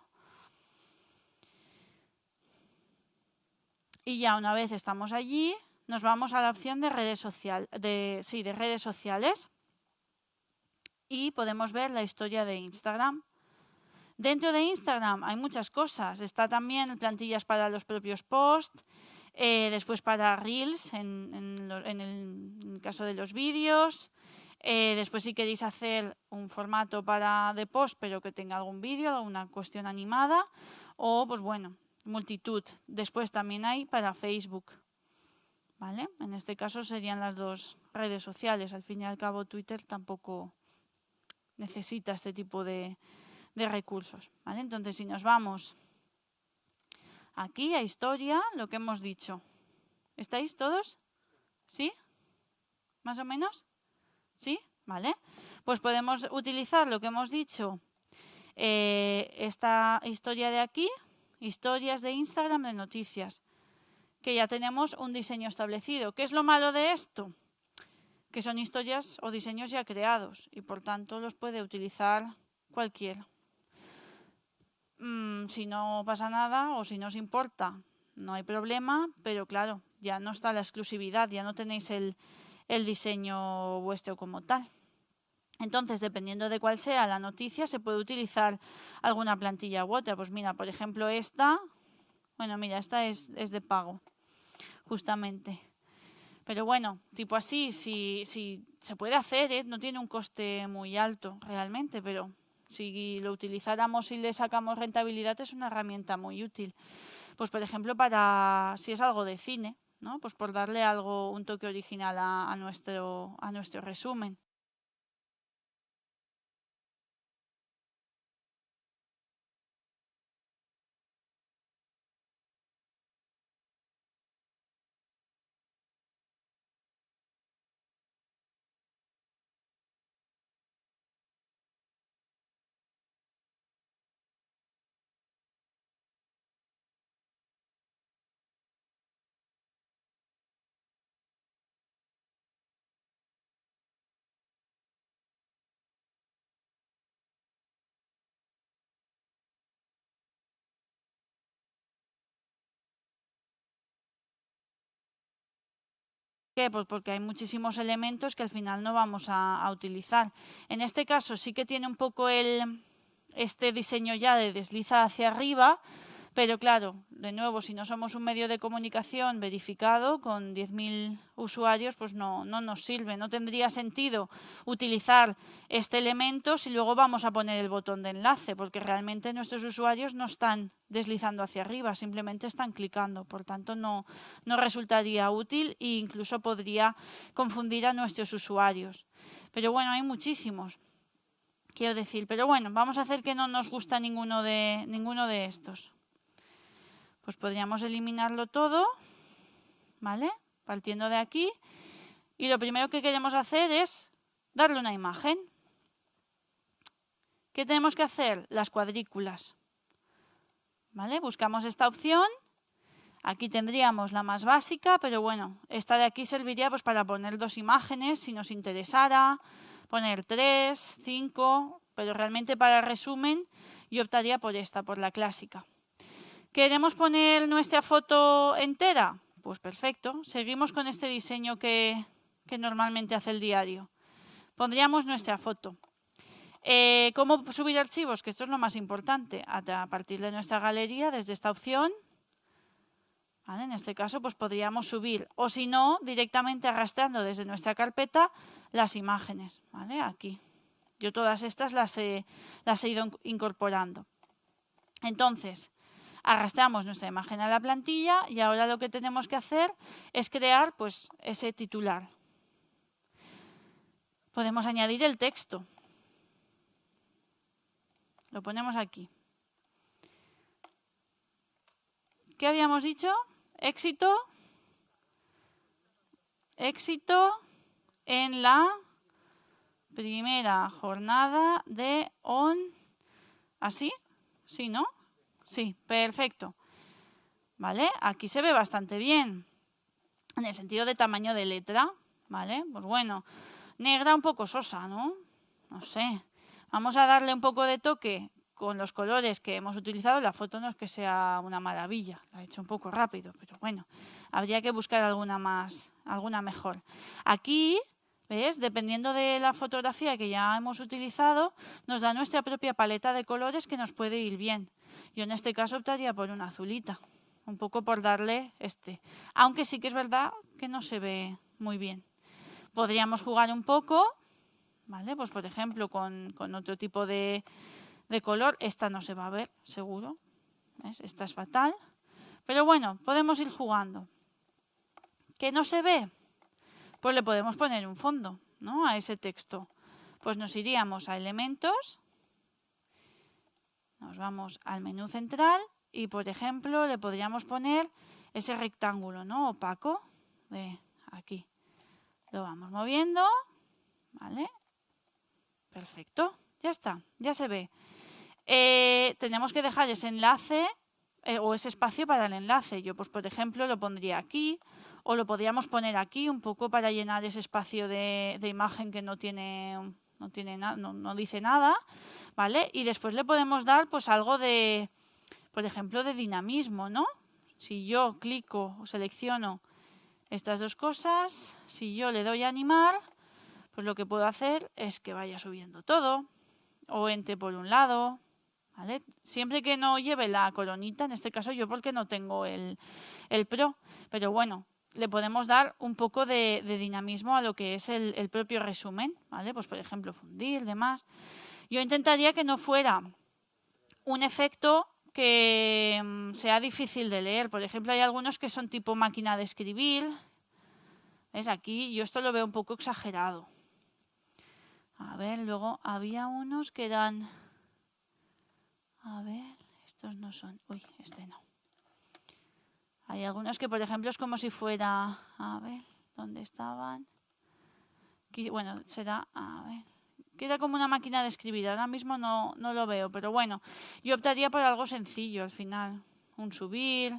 Y ya una vez estamos allí, nos vamos a la opción de redes sociales. Y podemos ver la historia de Instagram. Dentro de Instagram hay muchas cosas. Está también plantillas para los propios posts, después para Reels, en el caso de los vídeos. Después si queréis hacer un formato de post, pero que tenga algún vídeo, alguna cuestión animada. O, pues bueno, multitud. Después también hay para Facebook. ¿Vale? En este caso serían las dos redes sociales. Al fin y al cabo Twitter tampoco necesita este tipo de recursos, ¿vale? Entonces, si nos vamos aquí a historia, lo que hemos dicho. ¿Estáis todos? ¿Sí? ¿Más o menos? ¿Sí? ¿Vale? Pues podemos utilizar lo que hemos dicho, esta historia de aquí, historias de Instagram de noticias, que ya tenemos un diseño establecido. ¿Qué es lo malo de esto? Que son historias o diseños ya creados y por tanto los puede utilizar cualquiera. Si no pasa nada o si no os importa, no hay problema, pero claro, ya no está la exclusividad, ya no tenéis el diseño vuestro como tal. Entonces, dependiendo de cuál sea la noticia, se puede utilizar alguna plantilla u otra. Pues mira, por ejemplo, esta es de pago, justamente. Pero bueno, tipo así, si se puede hacer, no tiene un coste muy alto realmente, pero si lo utilizáramos y le sacamos rentabilidad es una herramienta muy útil. Pues por ejemplo, si es algo de cine, ¿no? Pues por darle un toque original a nuestro resumen. ¿Por qué? Pues porque hay muchísimos elementos que al final no vamos a utilizar. En este caso sí que tiene un poco este diseño ya de desliza hacia arriba, Pero claro, de nuevo, si no somos un medio de comunicación verificado con 10.000 usuarios, pues no nos sirve. No tendría sentido utilizar este elemento si luego vamos a poner el botón de enlace, porque realmente nuestros usuarios no están deslizando hacia arriba, simplemente están clicando. Por tanto, no resultaría útil e incluso podría confundir a nuestros usuarios. Pero bueno, hay muchísimos, quiero decir. Pero bueno, vamos a hacer que no nos gusta ninguno de estos. Pues podríamos eliminarlo todo, ¿vale? Partiendo de aquí. Y lo primero que queremos hacer es darle una imagen. ¿Qué tenemos que hacer? Las cuadrículas. ¿Vale? Buscamos esta opción. Aquí tendríamos la más básica, pero bueno, esta de aquí serviría pues para poner 2 imágenes si nos interesara, poner 3, 5, pero realmente para resumen yo optaría por esta, por la clásica. ¿Queremos poner nuestra foto entera? Pues perfecto, seguimos con este diseño que normalmente hace el diario. Pondríamos nuestra foto. ¿Cómo subir archivos? Que esto es lo más importante. A partir de nuestra galería, desde esta opción, ¿vale? En este caso, pues podríamos subir, o si no, directamente arrastrando desde nuestra carpeta las imágenes, ¿vale? Aquí. Yo todas estas las he ido incorporando. Entonces, arrastramos nuestra imagen a la plantilla y ahora lo que tenemos que hacer es crear pues, ese titular. Podemos añadir el texto. Lo ponemos aquí. ¿Qué habíamos dicho? Éxito en la primera jornada de ¿Así? ¿Sí, no? Sí, perfecto. ¿Vale? Aquí se ve bastante bien. En el sentido de tamaño de letra. ¿Vale? Pues bueno, negra un poco sosa, ¿no? No sé. Vamos a darle un poco de toque con los colores que hemos utilizado. La foto no es que sea una maravilla. La he hecho un poco rápido, pero bueno. Habría que buscar alguna mejor. Aquí, ¿ves? Dependiendo de la fotografía que ya hemos utilizado, nos da nuestra propia paleta de colores que nos puede ir bien. Yo en este caso optaría por una azulita, un poco por darle aunque sí que es verdad que no se ve muy bien. Podríamos jugar un poco, ¿vale? Pues por ejemplo con otro tipo de color. Esta no se va a ver, seguro. ¿Ves? Esta es fatal. Pero bueno, podemos ir jugando. ¿Qué no se ve? Pues le podemos poner un fondo, ¿no? A ese texto. Pues nos iríamos a elementos. Nos vamos al menú central y, por ejemplo, le podríamos poner ese rectángulo, ¿no? Opaco de aquí. Lo vamos moviendo, ¿vale? Perfecto, ya está, ya se ve. Tenemos que dejar ese enlace o ese espacio para el enlace. Yo, pues, por ejemplo, lo pondría aquí o lo podríamos poner aquí un poco para llenar ese espacio de imagen que no dice nada, ¿vale? Y después le podemos dar pues algo de, por ejemplo, de dinamismo, ¿no? Si yo clico o selecciono estas 2 cosas, si yo le doy a animar, pues lo que puedo hacer es que vaya subiendo todo o entre por un lado, ¿vale? Siempre que no lleve la coronita, en este caso yo porque no tengo el Pro, pero bueno, le podemos dar un poco de dinamismo a lo que es el propio resumen, ¿vale? Pues por ejemplo fundir, demás. Yo intentaría que no fuera un efecto que sea difícil de leer. Por ejemplo, hay algunos que son tipo máquina de escribir. ¿Ves? Aquí yo esto lo veo un poco exagerado. A ver, luego había unos que eran... A ver, estos no son... Uy, este no. Hay algunos que, por ejemplo, es como si fuera... A ver, ¿dónde estaban? Aquí, bueno, será... A ver... Que era como una máquina de escribir. Ahora mismo no lo veo, pero bueno. Yo optaría por algo sencillo al final. Un subir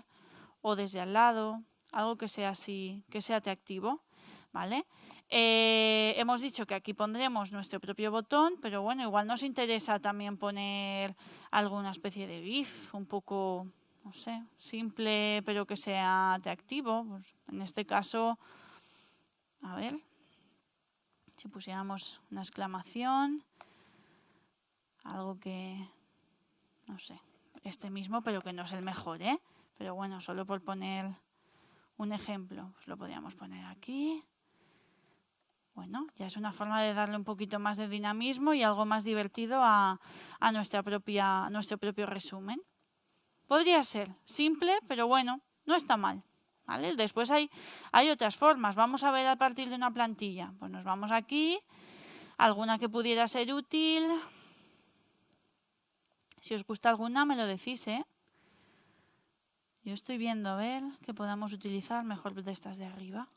o desde al lado. Algo que sea así, que sea atractivo, ¿vale? Hemos dicho que aquí pondremos nuestro propio botón, pero bueno, igual nos interesa también poner alguna especie de GIF, un poco, no sé, simple, pero que sea atractivo. Pues en este caso, a ver, si pusiéramos una exclamación, algo que, no sé, este mismo, pero que no es el mejor, ¿eh? Pero bueno, solo por poner un ejemplo, pues lo podríamos poner aquí. Bueno, ya es una forma de darle un poquito más de dinamismo y algo más divertido a nuestro propio resumen. Podría ser simple, pero bueno, no está mal, ¿vale? Después hay otras formas. Vamos a ver a partir de una plantilla. Pues nos vamos aquí, alguna que pudiera ser útil. Si os gusta alguna, me lo decís, ¿eh? Yo estoy viendo a ver qué podamos utilizar mejor de estas de arriba.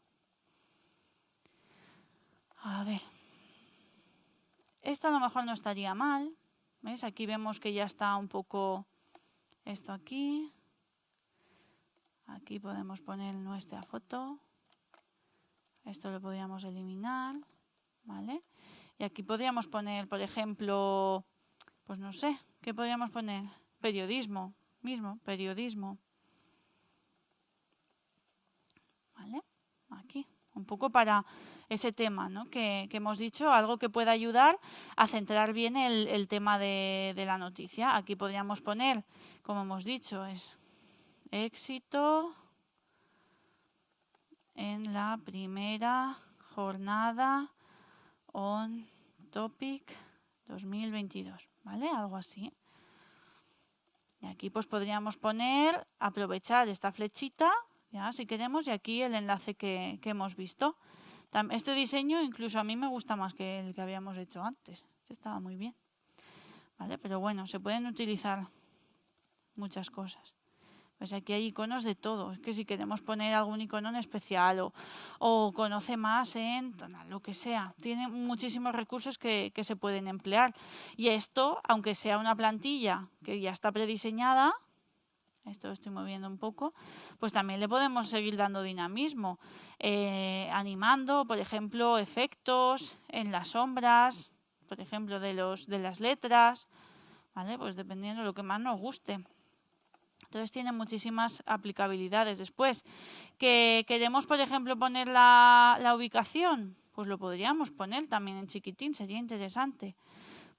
A ver. Esta a lo mejor no estaría mal. ¿Ves? Aquí vemos que ya está un poco esto aquí. Aquí podemos poner nuestra foto. Esto lo podríamos eliminar. ¿Vale? Y aquí podríamos poner, por ejemplo, pues no sé, ¿qué podríamos poner? Periodismo. Mismo, periodismo. ¿Vale? Aquí. Un poco para ese tema, ¿no? que hemos dicho, algo que pueda ayudar a centrar bien el tema de la noticia. Aquí podríamos poner, como hemos dicho, es éxito en la primera jornada on topic 2022, ¿vale? Algo así. Y aquí pues podríamos poner, aprovechar esta flechita, ya si queremos, y aquí el enlace que hemos visto. Este diseño incluso a mí me gusta más que el que habíamos hecho antes. Este estaba muy bien. ¿Vale? Pero bueno, se pueden utilizar muchas cosas. Pues aquí hay iconos de todo. Es que si queremos poner algún icono en especial o conoce más en lo que sea. Tiene muchísimos recursos que se pueden emplear. Y esto, aunque sea una plantilla que ya está prediseñada, esto lo estoy moviendo un poco, pues también le podemos seguir dando dinamismo, animando, por ejemplo, efectos en las sombras, por ejemplo, de las letras, ¿vale? Pues dependiendo de lo que más nos guste. Entonces tiene muchísimas aplicabilidades. Después, que queremos, por ejemplo, poner la ubicación, pues lo podríamos poner también en chiquitín, sería interesante.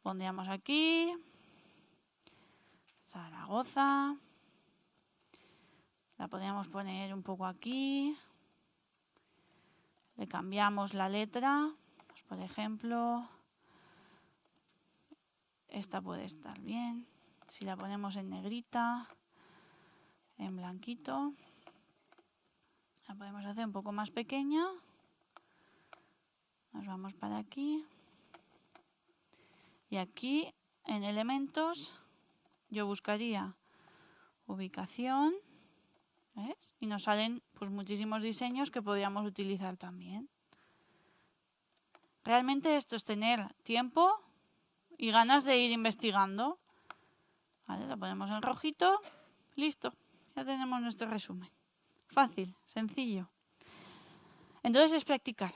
Pondríamos aquí, Zaragoza. La podríamos poner un poco aquí. Le cambiamos la letra. Pues por ejemplo, esta puede estar bien. Si la ponemos en negrita, en blanquito, la podemos hacer un poco más pequeña. Nos vamos para aquí. Y aquí, en elementos, yo buscaría ubicación. ¿Ves? Y nos salen pues muchísimos diseños que podríamos utilizar también. Realmente esto es tener tiempo y ganas de ir investigando. Vale, lo ponemos en rojito. Listo, ya tenemos nuestro resumen. Fácil, sencillo. Entonces es practicar.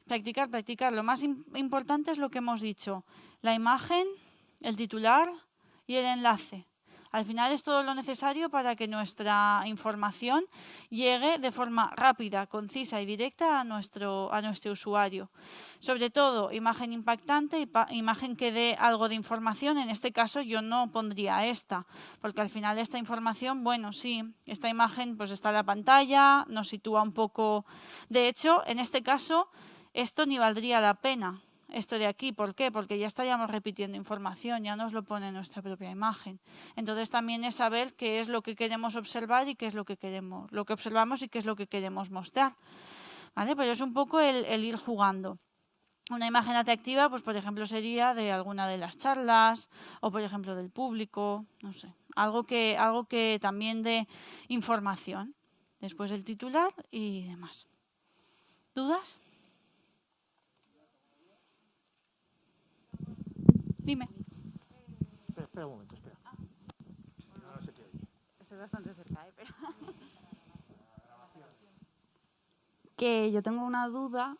Practicar, practicar. Lo más importante es lo que hemos dicho. La imagen, el titular y el enlace. Al final es todo lo necesario para que nuestra información llegue de forma rápida, concisa y directa a nuestro usuario. Sobre todo, imagen impactante, imagen que dé algo de información. En este caso yo no pondría esta, porque al final esta información, bueno, sí, esta imagen pues está en la pantalla, nos sitúa un poco. De hecho, en este caso, esto ni valdría la pena. Esto de aquí, ¿por qué? Porque ya estaríamos repitiendo información, ya nos lo pone nuestra propia imagen. Entonces también es saber qué es lo que queremos observar y qué es lo que observamos y qué es lo que queremos mostrar. ¿Vale? Pero es un poco el ir jugando. Una imagen atractiva, pues por ejemplo, sería de alguna de las charlas o por ejemplo del público, no sé, algo que también dé información. Después el titular y demás. ¿Dudas? Dime. Espera un momento, espera. No se te oye. Estoy bastante cerca, pero... Que yo tengo una duda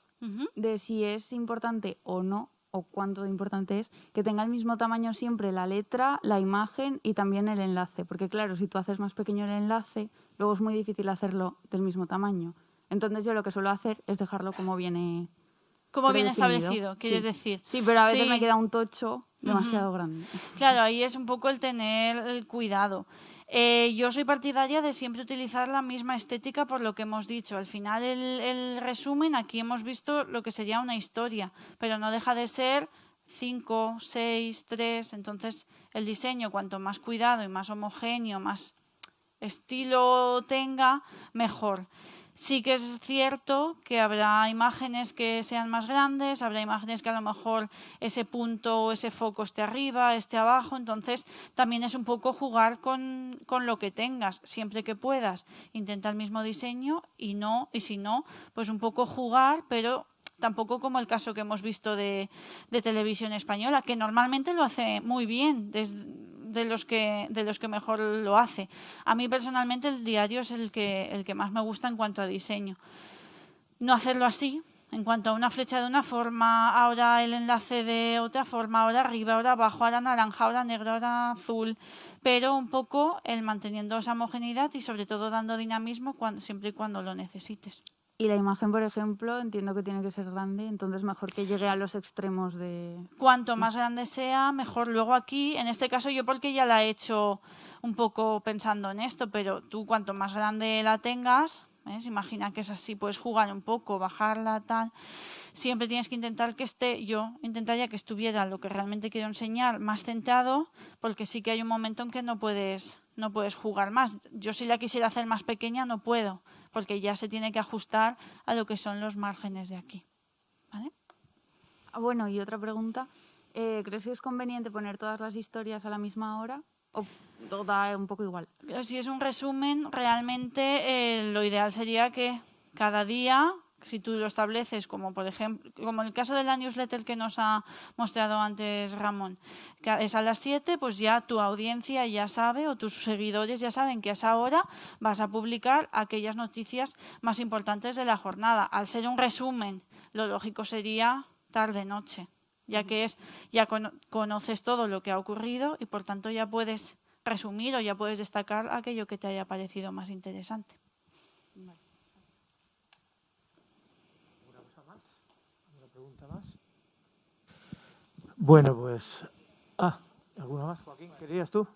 de si es importante o no, o cuánto de importante es, que tenga el mismo tamaño siempre la letra, la imagen y también el enlace. Porque claro, si tú haces más pequeño el enlace, luego es muy difícil hacerlo del mismo tamaño. Entonces yo lo que suelo hacer es dejarlo como viene Como bien predefinido. establecido, quieres Sí. decir. Sí, pero a veces Sí. me queda un tocho demasiado grande. Claro, ahí es un poco el tener el cuidado. Yo soy partidaria de siempre utilizar la misma estética por lo que hemos dicho. Al final el resumen, aquí hemos visto lo que sería una historia, pero no deja de ser 5, 6, 3. Entonces el diseño, cuanto más cuidado y más homogéneo, más estilo tenga, mejor. Sí que es cierto que habrá imágenes que sean más grandes, habrá imágenes que a lo mejor ese punto o ese foco esté arriba, esté abajo, entonces también es un poco jugar con lo que tengas, siempre que puedas. Intenta el mismo diseño y si no, pues un poco jugar, pero tampoco como el caso que hemos visto de Televisión Española, que normalmente lo hace muy bien, de los que mejor lo hace. A mí personalmente el diario es el que más me gusta en cuanto a diseño. No hacerlo así, en cuanto a una flecha de una forma, ahora el enlace de otra forma, ahora arriba, ahora abajo, ahora naranja, ahora negro, ahora azul, pero un poco el manteniendo esa homogeneidad y sobre todo dando dinamismo siempre y cuando lo necesites. Y la imagen, por ejemplo, entiendo que tiene que ser grande, entonces mejor que llegue a los extremos de... Cuanto más grande sea, mejor. Luego aquí, en este caso yo porque ya la he hecho un poco pensando en esto, pero tú cuanto más grande la tengas, ¿ves? Imagina que es así, puedes jugar un poco, bajarla, tal. Siempre tienes que intentar que yo intentaría que estuviera lo que realmente quiero enseñar más centrado, porque sí que hay un momento en que no puedes jugar más. Yo si la quisiera hacer más pequeña no puedo, porque ya se tiene que ajustar a lo que son los márgenes de aquí. ¿Vale? Bueno, y otra pregunta. ¿Crees que es conveniente poner todas las historias a la misma hora? ¿O da un poco igual? Si es un resumen, realmente lo ideal sería que cada día, si tú lo estableces, como por ejemplo, como en el caso de la newsletter que nos ha mostrado antes Ramón, que es a las 7, pues ya tu audiencia ya sabe o tus seguidores ya saben que a esa hora vas a publicar aquellas noticias más importantes de la jornada. Al ser un resumen, lo lógico sería tarde-noche, ya que ya conoces todo lo que ha ocurrido y por tanto ya puedes resumir o ya puedes destacar aquello que te haya parecido más interesante. ¿Alguna pregunta más? Bueno, pues... ¿alguna más, Joaquín? ¿Querías tú?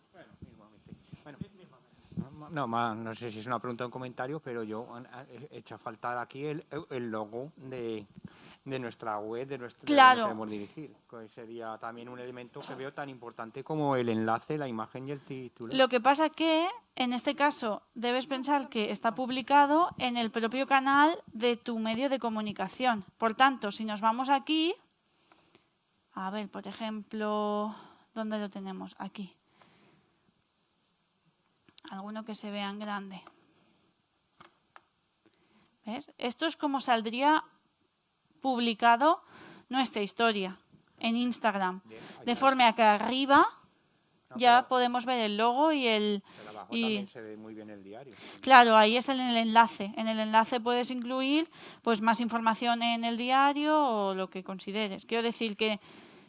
No sé si es una pregunta o un comentario, pero yo he hecho falta aquí el logo de nuestra web, de nuestra Claro. que queremos dirigir. Que sería también un elemento que veo tan importante como el enlace, la imagen y el título. Lo que pasa que, en este caso, debes pensar que está publicado en el propio canal de tu medio de comunicación. Por tanto, si nos vamos aquí, a ver, por ejemplo, ¿dónde lo tenemos? Aquí. Alguno que se vea en grande. ¿Ves? Esto es como saldría publicado nuestra historia en Instagram. De forma que arriba ya podemos ver el logo y el... Pero abajo también se ve muy bien el diario. Claro, ahí es en el enlace. En el enlace puedes incluir pues más información en el diario o lo que consideres. Quiero decir que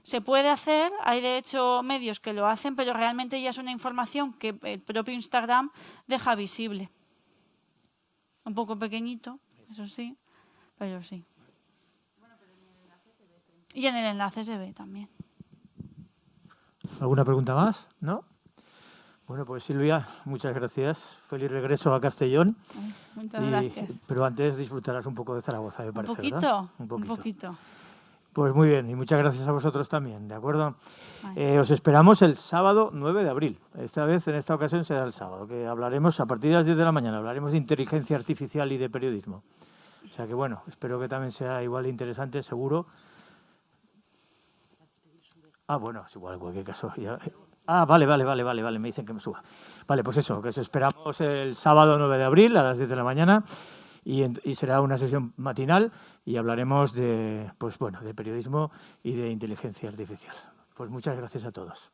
se puede hacer, hay de hecho medios que lo hacen, pero realmente ya es una información que el propio Instagram deja visible. Un poco pequeñito, eso sí, pero sí. Y en el enlace se ve también. ¿Alguna pregunta más? ¿No? Bueno, pues Silvia, muchas gracias. Feliz regreso a Castellón. Muchas gracias. Pero antes disfrutarás un poco de Zaragoza, me parece, ¿verdad? Un poquito. Pues muy bien, y muchas gracias a vosotros también, ¿de acuerdo? Vale. Os esperamos el sábado 9 de abril. En esta ocasión será el sábado, que hablaremos a partir de las 10 de la mañana, hablaremos de inteligencia artificial y de periodismo. O sea que bueno, espero que también sea igual de interesante, seguro. Bueno, es igual, en cualquier caso. Vale, me dicen que me suba. Vale, pues eso, que os esperamos el sábado 9 de abril a las 10 de la mañana. Y será una sesión matinal y hablaremos de periodismo y de inteligencia artificial. Pues muchas gracias a todos.